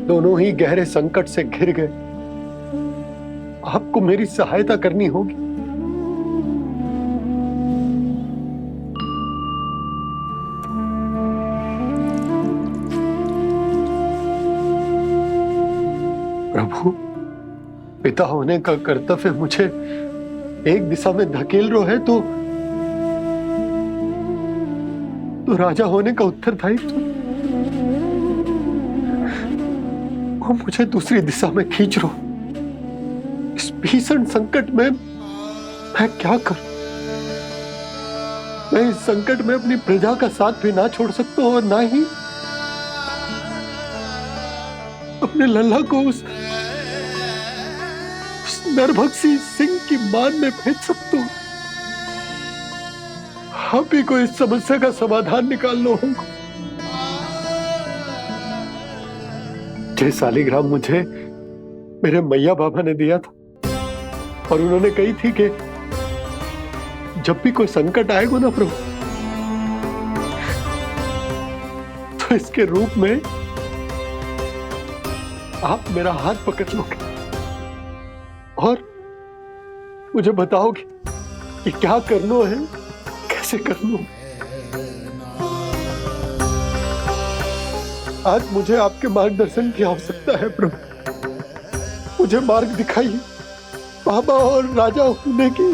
दोनों ही गहरे संकट से घिर गए। आपको मेरी सहायता करनी होगी। प्रभु, पिता होने का कर्तव्य मुझे एक दिशा में धकेल रहा है तो राजा होने का उत्तरदायित्व वो मुझे दूसरी दिशा में खींच रहा। इस भीषण संकट में मैं क्या करूं? मैं इस संकट में अपनी प्रजा का साथ भी ना छोड़ सकता हूं और ना ही अपने लल्ला को उस नरभक्षी सिंह की मान में भेज सकता हूं। आप ही को इस समस्या का समाधान निकालना होगा। जय सालिग्राम मुझे मेरे मैया बाबा ने दिया था और उन्होंने कही थी कि जब भी कोई संकट आएगा ना प्रभु, तो इसके रूप में आप मेरा हाथ पकड़ लोगे और मुझे बताओगे कि क्या करना है, कैसे करना है। आज मुझे आपके मार्गदर्शन की आवश्यकता है प्रभु, मुझे मार्ग दिखाइए। बाबा और राजा होने की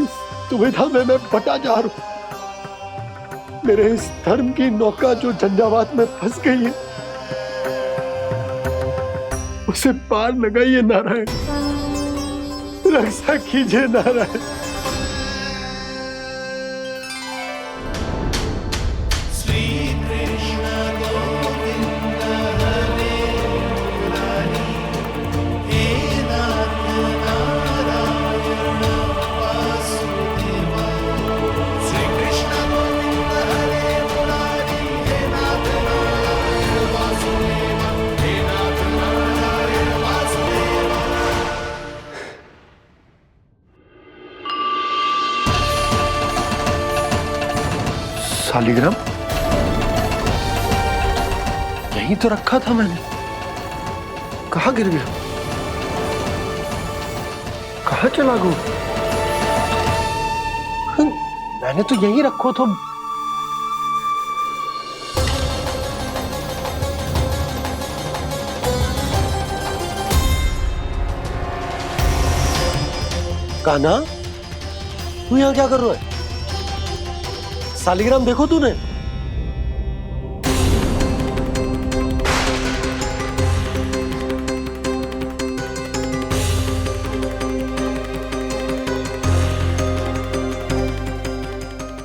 दुविधा में मैं बटा जा रहा हूं। मेरे इस धर्म की नौका जो झंझावात में फंस गई है, उसे पार लगाइए नारायण, रक्षा कीजिए नारायण। सालिग्राम यहीं तो रखा था मैंने, कहाँ गिर गया, कहाँ चला गया? मैंने तो यहीं रखो तो। कान्हा, तू यहाँ क्या कर रहा है? सालिग्राम देखो तूने।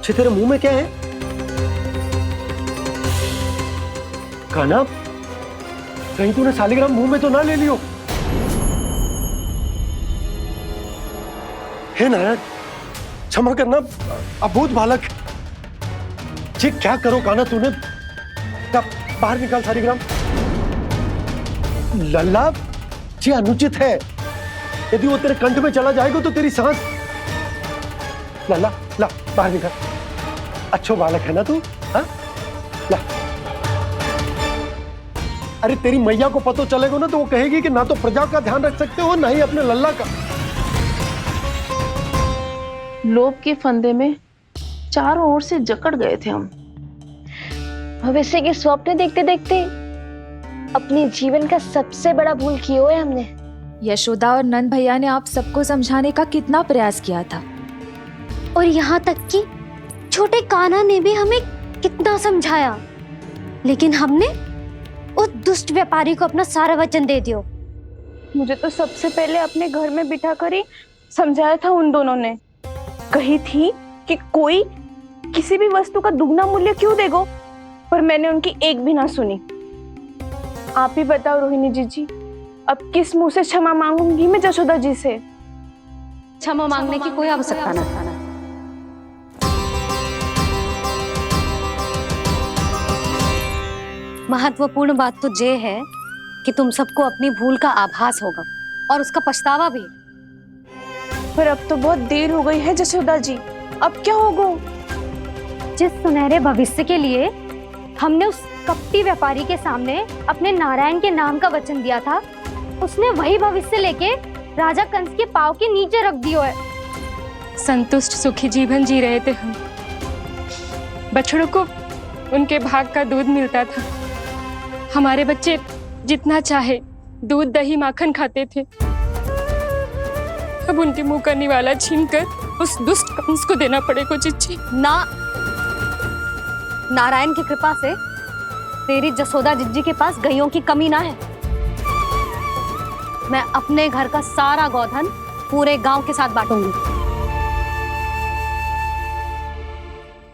छे तेरे मुंह में क्या है? कान्हा, कहीं तूने सालिग्राम मुंह में तो ना ले लियो? हे नारायण, क्षमा करना, अबोध बालक। जी क्या करो कान्हा तूने? बाहर निकाल सालिग्राम। लल्ला, जी अनुचित है। यदि वो तेरे कंठ में चला जाएगा तो तेरी सांस। लल्ला, ला बाहर निकाल। अच्छो बालक है ना तू? हाँ, ला। अरे तेरी मैया को पता चलेगा ना तो वो कहेगी कि ना तो प्रजा का ध्यान रख सकते हो ना ही अपने लल्ला का। लोभ के फंदे में चारों ओर से जकड़ गए थे हम। भविष्य के स्वप्न देखते देखते अपने जीवन का सबसे बड़ा भूल किया है हमने। यशोदा और नंद भैया ने आप सबको समझाने का कितना प्रयास किया था, और यहाँ तक कि छोटे कान्हा ने भी हमें कितना समझाया, लेकिन हमने उस दुष्ट व्यापारी को अपना सारा वचन दे दिया। मुझे तो सबसे पहले अपने घर में बिठा कर ही समझाया था उन दोनों ने। कही थी कि कोई किसी भी वस्तु का दुगना मूल्य क्यों देगा, पर मैंने उनकी एक भी ना सुनी। आप ही बताओ रोहिणी जी, अब किस मुंह से क्षमा मांगूंगी मैं जशोदा जी से? क्षमा मांगने की कोई आवश्यकता न था। महत्वपूर्ण बात तो ये है कि तुम सबको अपनी भूल का आभास होगा और उसका पछतावा भी। पर अब तो बहुत देर हो गई है जशोदा जी, अब क्या होगा? जिस सुनहरे भविष्य के लिए हमने उस कपटी व्यापारी के सामने अपने नारायण के नाम का वचन दिया था, उसने वही भविष्य लेके राजा कंस के पांव के नीचे रख दिया है। संतुष्ट सुखी जीवन जी रहे थे हम। बछड़ों को उनके भाग का दूध मिलता था। हमारे बच्चे जितना चाहे दूध दही माखन खाते थे। अब उनके मुंह का निवाला छीनकर उस दुष्ट कंस को देना पड़ेगा चिच्ची। ना, नारायण की कृपा से तेरी जसोदा जिज्जी के पास गैयों की कमी ना है। मैं अपने घर का सारा गोधन पूरे गांव के साथ बांटूंगी।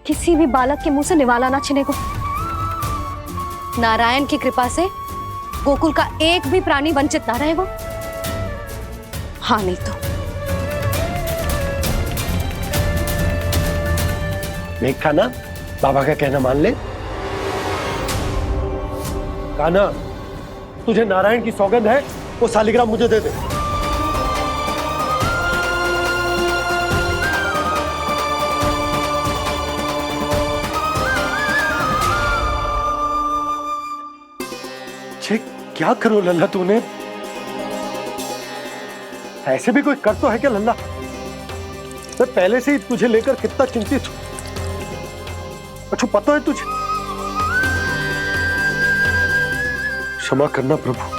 किसी भी बालक के मुंह से निवाला ना छिने को। नारायण की कृपा से गोकुल का एक भी प्राणी वंचित ना रहेगा। हाँ नहीं तो देख कान्हा, बाबा का कहना मान ले। कान्हा, तुझे नारायण की सौगंध है, वो सालिग्राम मुझे दे दे। क्या करो लल्ला तूने? ऐसे भी कोई कर तो है क्या लल्ला? मैं पहले से ही तुझे लेकर कितना चिंतित हूं। अच्छा पता है तुझे? क्षमा करना प्रभु।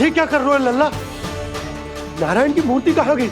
ये क्या कर रहे हो लल्ला? नारायण की मूर्ति कहाँ गई?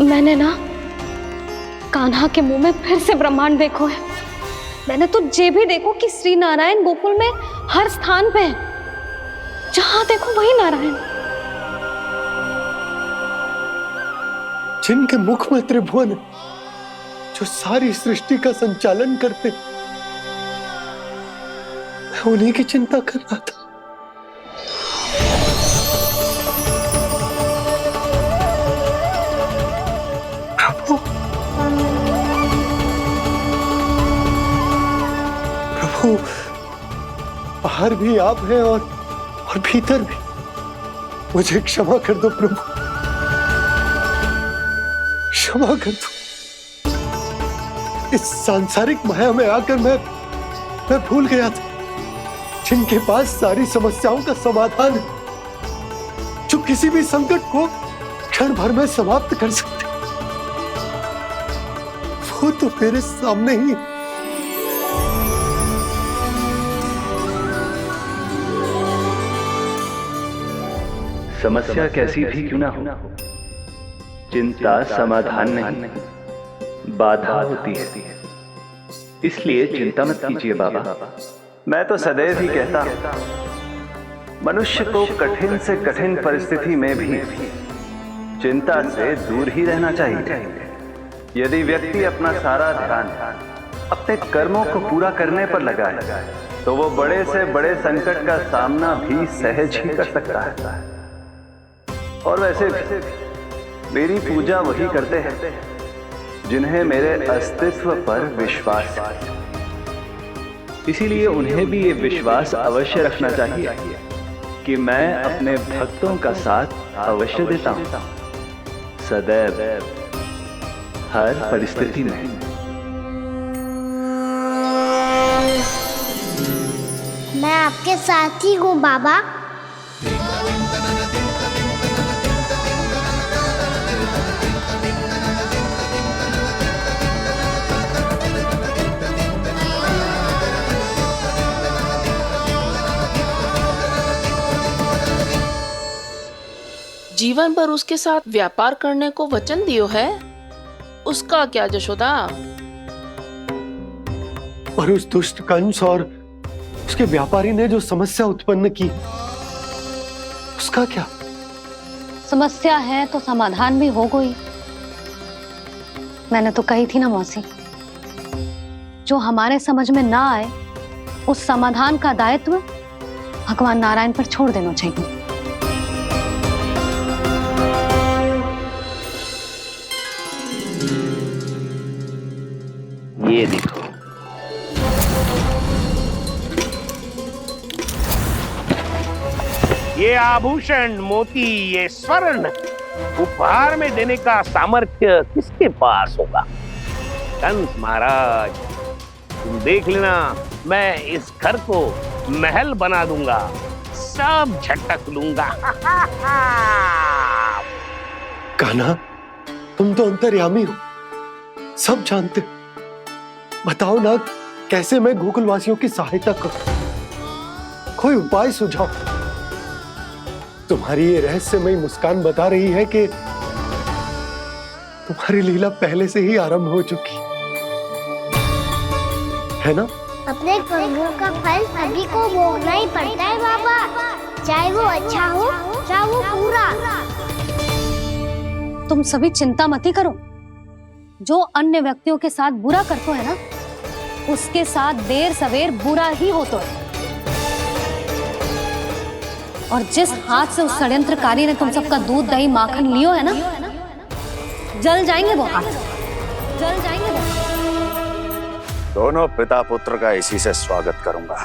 मैंने ना कान्हा के मुंह में फिर से ब्रह्मांड देखो है। मैंने तो ये भी देखो कि श्री नारायण गोकुल में हर स्थान पे है। जहां देखो वही नारायण। जिनके मुख में त्रिभुवन है, जो सारी सृष्टि का संचालन करते, मैं उन्हीं की चिंता कर रहा था। प्रभु, प्रभु, बाहर भी आप हैं और भीतर भी। मुझे क्षमा कर दो प्रभु, क्षमा कर दो। इस सांसारिक माया में आकर मैं भूल गया था जिनके पास सारी समस्याओं का समाधान है, जो किसी भी संकट को क्षण भर में समाप्त कर सकते, वो तो मेरे सामने ही है। समस्या कैसी भी क्यों ना हो, चिंता समाधान नहीं, बाधा होती है। इसलिए चिंता मत कीजिए बाबा। मैं तो सदैव ही कहता हूं, मनुष्य को कठिन से कठिन परिस्थिति में भी चिंता से दूर ही रहना चाहिए। यदि व्यक्ति अपना सारा ध्यान अपने कर्मों को पूरा करने पर लगाए, तो वो बड़े से बड़े संकट का सामना भी सहज ही कर सकता है। और वैसे भी मेरी पूजा वही करते हैं जिन्हें मेरे अस्तित्व पर विश्वास है। इसीलिए उन्हें भी ये विश्वास अवश्य रखना चाहिए कि मैं अपने भक्तों का साथ अवश्य देता हूं, सदैव, हर परिस्थिति में। मैं आपके साथ ही हूँ बाबा। जीवन भर उसके साथ व्यापार करने को वचन दियो है, उसका क्या जशोदा? और उस दुष्ट कंस और उसके व्यापारी ने जो समस्या उत्पन्न की, उसका क्या? समस्या है तो समाधान भी हो गई। मैंने तो कही थी ना मौसी, जो हमारे समझ में ना आए उस समाधान का दायित्व भगवान नारायण पर छोड़ देना चाहिए। ये देखो, ये आभूषण, मोती, ये स्वर्ण उपहार में देने का सामर्थ्य किसके पास होगा? कंस महाराज, तुम देख लेना, मैं इस घर को महल बना दूंगा, सब झटक लूंगा। कान्हा, तुम तो अंतर्यामी हो, सब जानते। बताओ ना, कैसे मैं गोकुलवासियों की सहायता करूं? कोई उपाय सुझाओ। तुम्हारी ये रहस्यमयी मुस्कान बता रही है कि तुम्हारी लीला पहले से ही आरंभ हो चुकी है ना? अपने कर्मों का फल सभी को भोगना ही पड़ता है बाबा, चाहे वो अच्छा हो चाहे वो बुरा। तुम सभी चिंता मत ही करो। जो अन्य व्यक्तियों के साथ बुरा करते है ना, उसके साथ देर सवेर बुरा ही होता है। और जिस हाथ से उस षड्यंत्रकारी ने तुम सबका दूध दही माखन लियो है ना, जल जाएंगे वो हाथ, जल जाएंगे वो। दोनों पिता पुत्र का इसी से स्वागत करूंगा।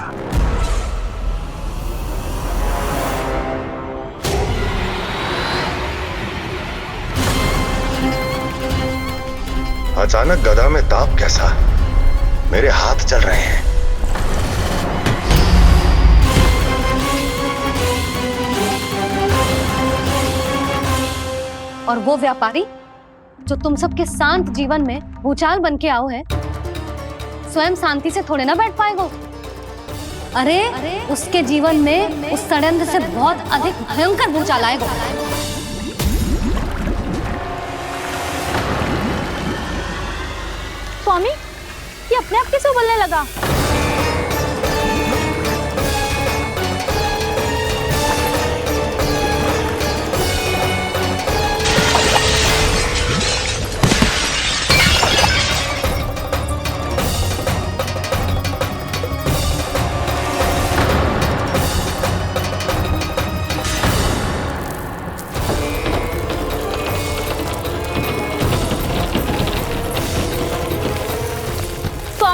अचानक गदा में ताप कैसा? मेरे हाथ चल रहे हैं। और वो व्यापारी जो तुम सबके शांत जीवन में भूचाल बन के आओ है, स्वयं शांति से थोड़े ना बैठ पाएगा। अरे उसके जीवन में उस षड्यंत्र से बहुत अधिक भयंकर भूचाल आएगा। स्वामी, ये अपने आप कैसे उबलने लगा?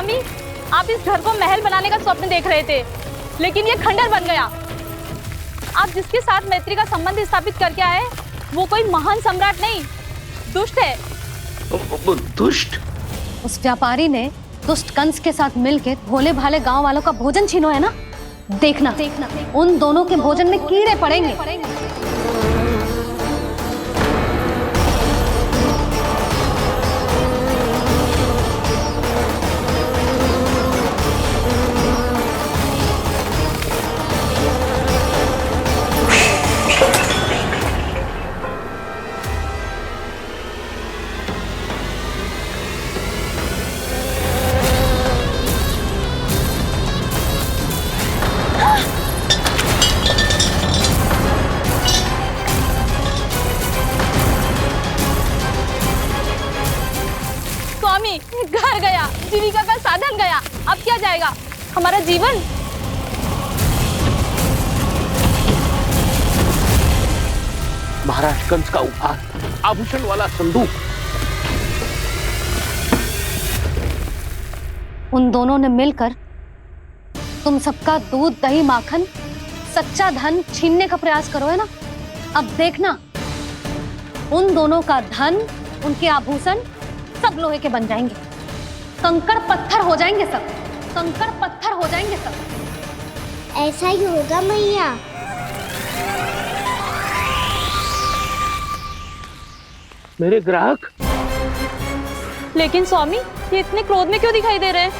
स्वामी, आप इस घर को महल बनाने का स्वप्न देख रहे थे, लेकिन ये खंडर बन गया। आप जिसके साथ मैत्री का संबंध स्थापित करके आए, वो कोई महान सम्राट नहीं, दुष्ट है। दुष्ट? उस व्यापारी ने दुष्ट कंस के साथ मिलकर भोले भाले गांव वालों का भोजन छीनो है ना। देखना उन दोनों के भोजन में कीड़े पड़ेंगे। घर गया, जीविका का साधन गया, अब क्या जाएगा हमारा जीवन? महाराज कंस का उपहार, आभूषण वाला संदूक। उन दोनों ने मिलकर तुम सबका दूध दही माखन सच्चा धन छीनने का प्रयास करो है ना। अब देखना उन दोनों का धन, उनके आभूषण सब लोहे के बन जाएंगे, कंकड़ पत्थर हो जाएंगे सब, कंकड़ पत्थर हो जाएंगे सब। ऐसा ही होगा मैया। मेरे ग्राहक? लेकिन स्वामी, ये इतने क्रोध में क्यों दिखाई दे रहे हैं?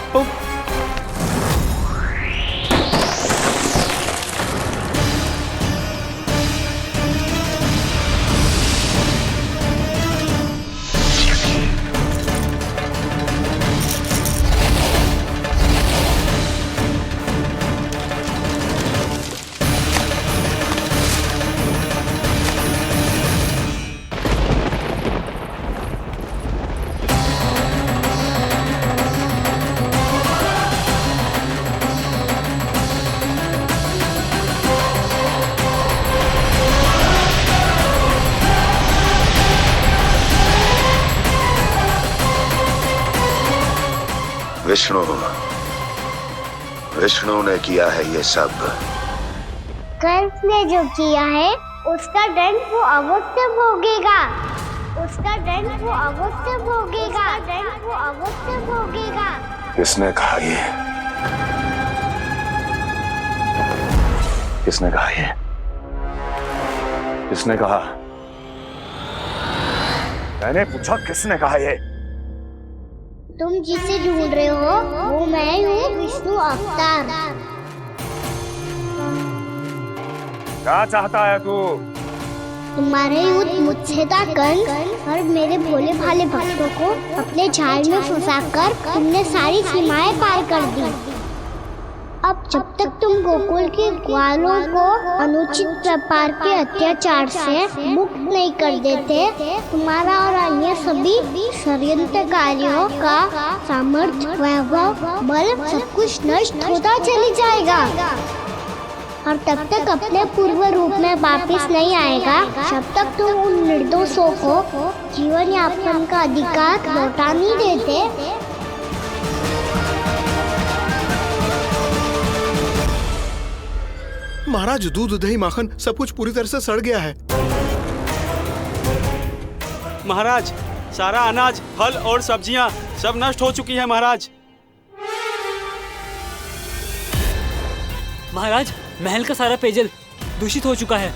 विष्णु ने किया है ये सब। कंस ने जो किया है उसका दंड वो अवश्य भोगेगा, उसका दंड वो अवश्य भोगेगा, दंड वो अवश्य भोगेगा। किसने कहा ये? किसने कहा ये? किसने कहा? मैंने पूछा किसने कहा ये? तुम जिसे ढूंढ रहे हो वो मैं हूँ, विष्णु अवतार। क्या चाहता है तू? तुम्हारे युद्ध मुझसे था कंस, और मेरे भोले भाले भक्तों को अपने जाल में फंसाकर तुमने सारी सीमाएं पार कर दी। अब जब तक तुम गोकुल के ग्वालों को अनुचित प्रकार के अत्याचार से मुक्त नहीं कर देते, तुम्हारा और अन्य सभी षड्यंत्रकारियों का सामर्थ्य, वैभव, बल सब कुछ नष्ट होता चली जाएगा, और तब तक अपने पूर्व रूप में वापस नहीं आएगा जब तक तुम उन निर्दोषों को जीवन यापन का अधिकार लौटा नहीं देते। महाराज, दूध दही माखन सब कुछ पूरी तरह से सड़ गया है। महाराज, सारा अनाज, फल और सब्जियां सब नष्ट हो चुकी है महाराज। महाराज, महल का सारा पेयजल दूषित हो चुका है।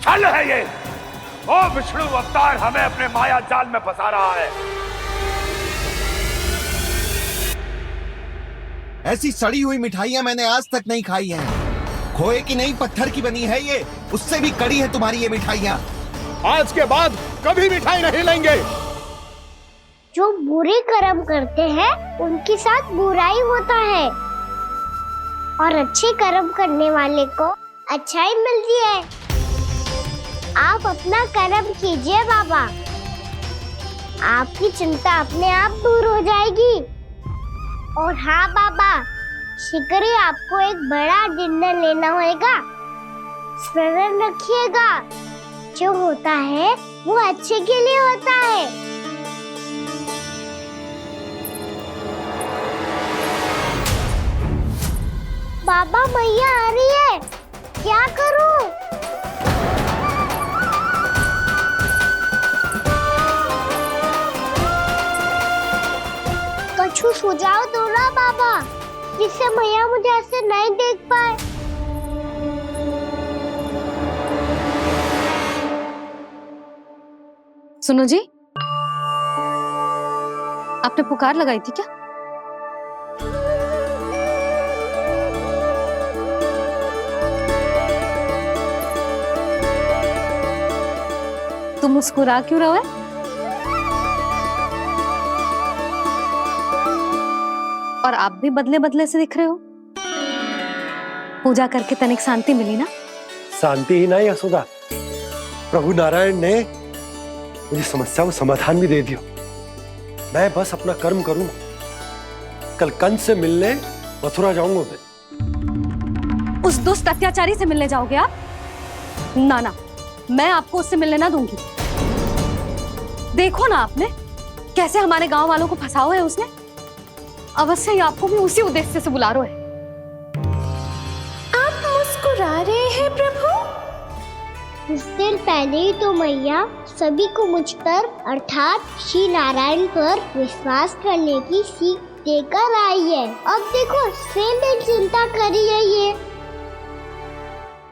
छल है ये। ओ विष्णु अवतार हमें अपने माया जाल में फंसा रहा है। ऐसी सड़ी हुई मिठाइयां मैंने आज तक नहीं खाई हैं। खोए की नहीं, पत्थर की बनी है ये, उससे भी कड़ी है तुम्हारी ये मिठाइयां। आज के बाद कभी मिठाई नहीं लेंगे। जो बुरे कर्म करते हैं उनके साथ बुराई होता है, और अच्छे कर्म करने वाले को अच्छाई मिलती है। आप अपना कर्म कीजिए बाबा, आपकी चिंता अपने आप दूर हो जाएगी। और हाँ बाबा, शीघ्र ही आपको एक बड़ा डिनर लेना होगा। स्मरण रखिएगा, जो होता है वो अच्छे के लिए होता है। बाबा मैया आ रही है, क्या करूं? कुछ सुझाव दो ना बाबा, जिससे मैया मुझे ऐसे नहीं देख पाए। सुनो जी, आपने पुकार लगाई थी क्या? तुम मुस्कुरा क्यों रहे हो? और आप भी बदले बदले से दिख रहे हो। पूजा करके तनिक शांति मिली ना? शांति ही नहीं यशोदा, प्रभु नारायण ने मुझे समस्या को समाधान भी दे दिया। मैं बस अपना कर्म करूंगा। कल कंस से मिलने मथुरा जाऊंगा मैं। उस दुष्ट अत्याचारी से मिलने जाओगे आप? ना ना, मैं आपको उससे मिलने ना दूंगी। देखो ना आपने कैसे हमारे गांव वालों को फंसाओ है उसने। अवश्य ही आपको भी उसी उद्देश्य से बुला रहा है। आप मुस्कुरा रहे हैं प्रभु? कुछ देर पहले ही तो मैया सभी को मुझ पर अर्थात श्री नारायण पर विश्वास करने की सीख देकर आई है। अब देखो स्वयं चिंता करी है ये।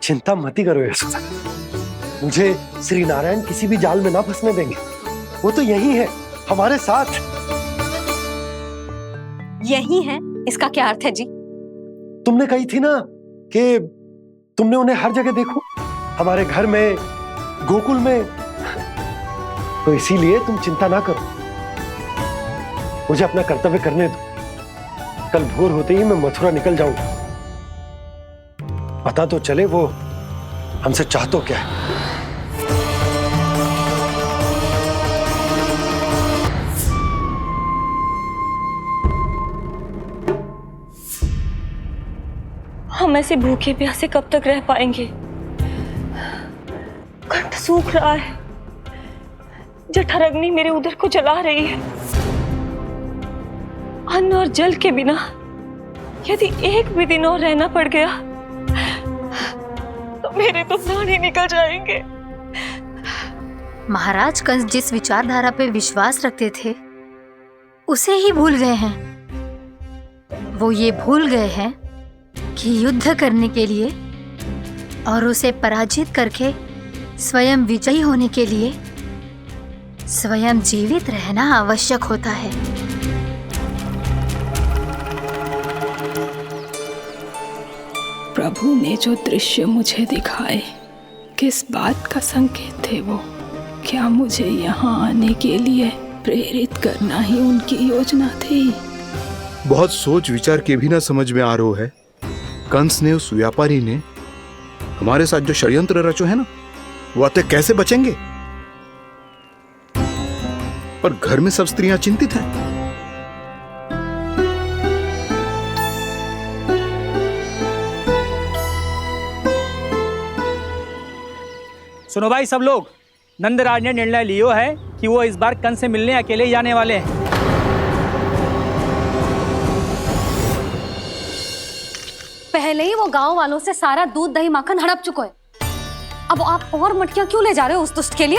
चिंता मत करो यशोदा, मुझे श्री नारायण किसी भी जाल में ना फंसने देंगे। वो तो यही है हमारे साथ। यही है, इसका क्या अर्थ है जी? तुमने कही थी ना कि तुमने उन्हें हर जगह देखो, हमारे घर में, गोकुल में। तो इसीलिए तुम चिंता ना करो, मुझे अपना कर्तव्य करने दो। कल भोर होते ही मैं मथुरा निकल जाऊंगा। पता तो चले वो हमसे चाहतो क्या है। हम ऐसे भूखे प्यासे कब तक रह पाएंगे? कंठ सूख रहा है, जठराग्नि मेरे उदर को जला रही है। अन्न और जल के बिना यदि एक भी दिन और रहना पड़ गया तो मेरे तो प्राण ही निकल जाएंगे। महाराज कंस जिस विचारधारा पे विश्वास रखते थे उसे ही भूल गए हैं। वो ये भूल गए हैं कि युद्ध करने के लिए और उसे पराजित करके स्वयं विजयी होने के लिए स्वयं जीवित रहना आवश्यक होता है। प्रभु ने जो दृश्य मुझे दिखाए किस बात का संकेत थे वो? क्या मुझे यहाँ आने के लिए प्रेरित करना ही उनकी योजना थी? बहुत सोच विचार के भी ना समझ में आ रहा है। कंस ने, उस व्यापारी ने हमारे साथ जो षड्यंत्र रचो है ना, वो आते कैसे बचेंगे? पर घर में सब स्त्रियां चिंतित हैं। सुनो भाई सब लोग, नंदराज ने निर्णय लियो है कि वो इस बार कंस से मिलने अकेले जाने वाले हैं। पहले ही वो गांव वालों से सारा दूध दही माखन हड़प चुका है। अब आप और मटकियां क्यों ले जा रहे हो उस दुष्ट के लिए?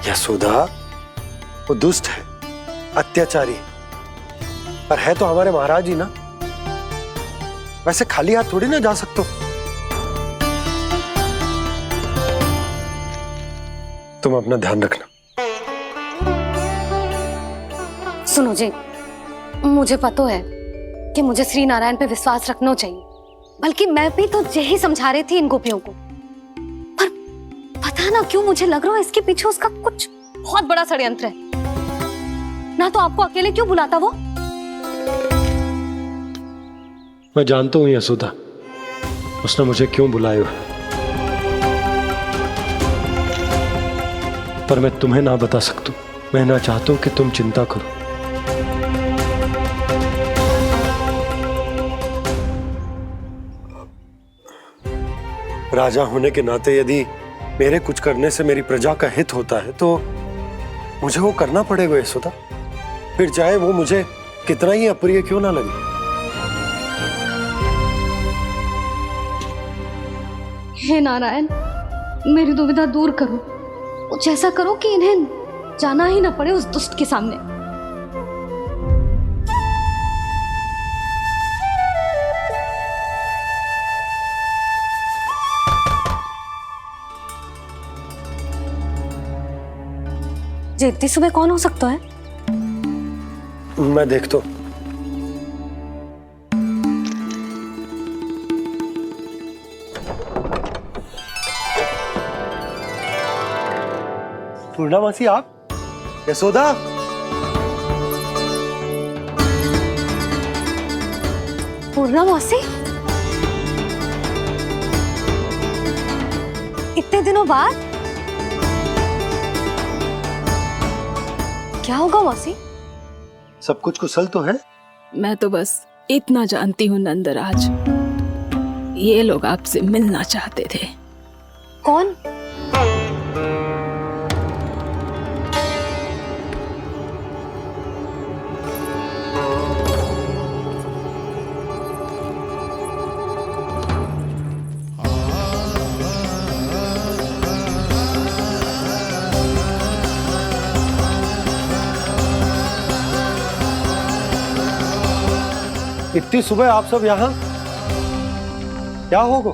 यशोदा, वो दुष्ट है, अत्याचारी, पर है तो हमारे महाराज ही ना। वैसे खाली हाथ थोड़ी ना जा सकते हो। तुम अपना ध्यान रखना। सुनो जी, मुझे पता है कि मुझे श्री नारायण पे विश्वास रखना चाहिए, बल्कि मैं भी तो यही समझा रही थी इन गोपियों को। पर पता ना क्यों मुझे लग रहा है इसके पीछे उसका कुछ बहुत बड़ा षड्यंत्र है। ना तो आपको अकेले क्यों बुलाता वो? मैं जानता हूं यशोदा, उसने मुझे क्यों बुलाया है, पर मैं तुम्हें ना बता सकता। मैं ना चाहता हूं कि तुम चिंता करो। राजा होने के नाते यदि मेरे कुछ करने से मेरी प्रजा का हित होता है तो मुझे वो करना पड़ेगा यशोदा, फिर चाहे वो मुझे कितना ही अप्रिय क्यों ना लगे। हे नारायण, मेरी दुविधा दूर करो। कुछ ऐसा करो कि इन्हें जाना ही ना पड़े उस दुष्ट के सामने। जी इतनी सुबह कौन हो सकता है? मैं देखता हूं। पूर्णा मासी, आप? यशोदा, पूर्णा मौसी, इतने दिनों बाद? क्या होगा मौसी? सब कुछ कुशल तो है? मैं तो बस इतना जानती हूँ नंदराज, ये लोग आपसे मिलना चाहते थे। कौन? इतनी सुबह आप सब यहाँ? क्या होगा?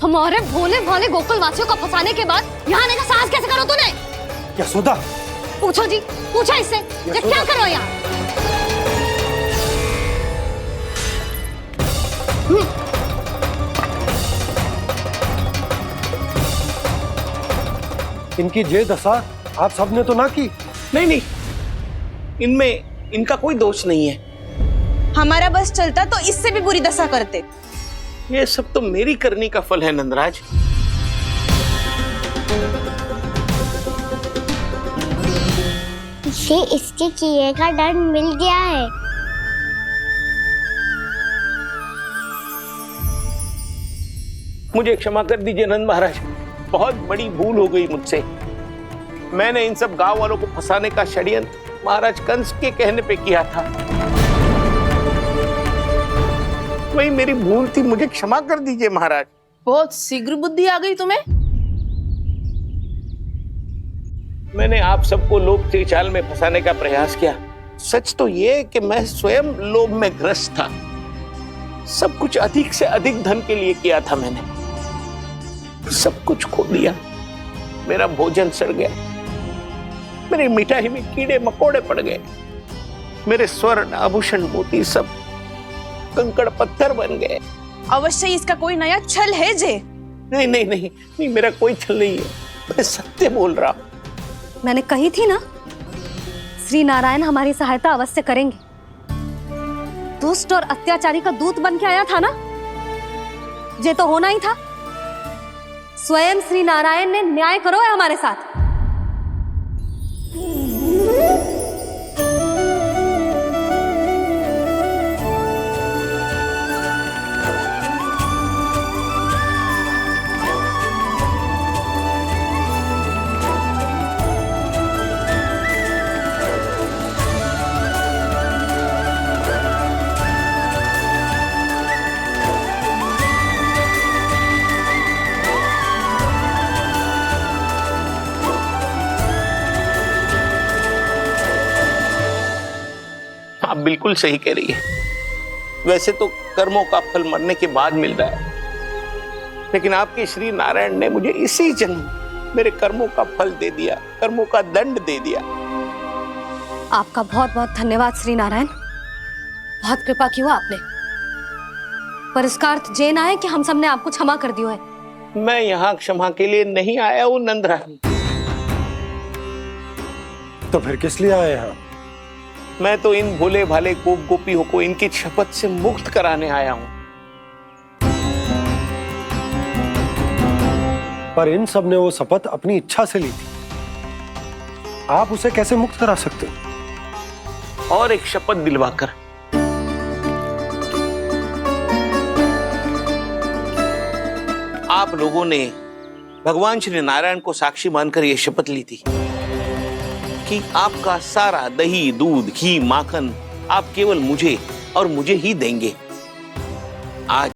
हमारे भोले भाले गोकुल वासियों को फंसाने के बाद यहाँ आने का साहस कैसे करो तूने? यशोदा, पूछो जी, पूछो इससे, ये क्या करो यहाँ? इनकी ये दशा आप सबने तो ना की? नहीं नहीं, इनमें इनका कोई दोष नहीं है। हमारा बस चलता तो इससे भी बुरी दशा करते। ये सब तो मेरी करनी का फल है नंदराज। इसे इसके किए का दंड मिल गया है। मुझे क्षमा कर दीजिए नंद महाराज, बहुत बड़ी भूल हो गई मुझसे। मैंने इन सब गांव वालों को फंसाने का षड्यंत्र महाराज कंस के कहने पे किया था। वही मेरी भूल थी, मुझे क्षमा कर दीजिए महाराज। बहुत शीघ्र बुद्धि आ गई तुम्हें। मैंने आप सबको लोभ के चाल में फंसाने का प्रयास किया। सच तो ये कि मैं स्वयं लोभ में ग्रस्त था। सब कुछ अधिक से अधिक धन के लिए किया था मैंने। सब कुछ खो दिया। मेरा भोजन सड़ गया, मेरी मिठाई में कीड़े मकोड़े पड़ गए, मेरे स्वर्ण आभूषण मोती सब कंकड़ पत्थर बन गए। अवश्य इसका कोई नया छल है जे। नहीं नहीं नहीं नहीं, मेरा कोई छल नहीं है, मैं सत्य बोल रहा हूं। मैंने कही थी ना, श्री नारायण हमारी सहायता अवश्य करेंगे। दुष्ट और अत्याचारी का दूत बन के आया था ना, ये तो होना ही था। स्वयं श्री नारायण ने न्याय करो है हमारे साथ। आप बिल्कुल सही कह रही है। वैसे तो कर्मों का फल मरने के बाद मिल रहा है, लेकिन आपके श्री नारायण ने मुझे इसी जन्म मेरे कर्मों का फल दे दिया, कर्मों का दंड दे दिया। आपका बहुत बहुत धन्यवाद श्री नारायण, बहुत कृपा की हो आपने। पर इसका अर्थ ये ना है कि हम सबने आपको क्षमा कर दिया है। मैं यहाँ क्षमा के लिए नहीं आया हूँ नंदरानी। तो फिर किस लिए आए हैं? मैं तो इन भोले भाले गोप गोपियों को इनकी शपथ से मुक्त कराने आया हूँ। पर इन सब ने वो शपथ अपनी इच्छा से ली थी। आप उसे कैसे मुक्त करा सकते? और एक शपथ दिलवाकर। आप लोगों ने भगवान श्री नारायण को साक्षी मानकर यह शपथ ली थी कि आपका सारा दही, दूध, घी, माखन आप केवल मुझे और मुझे ही देंगे। आज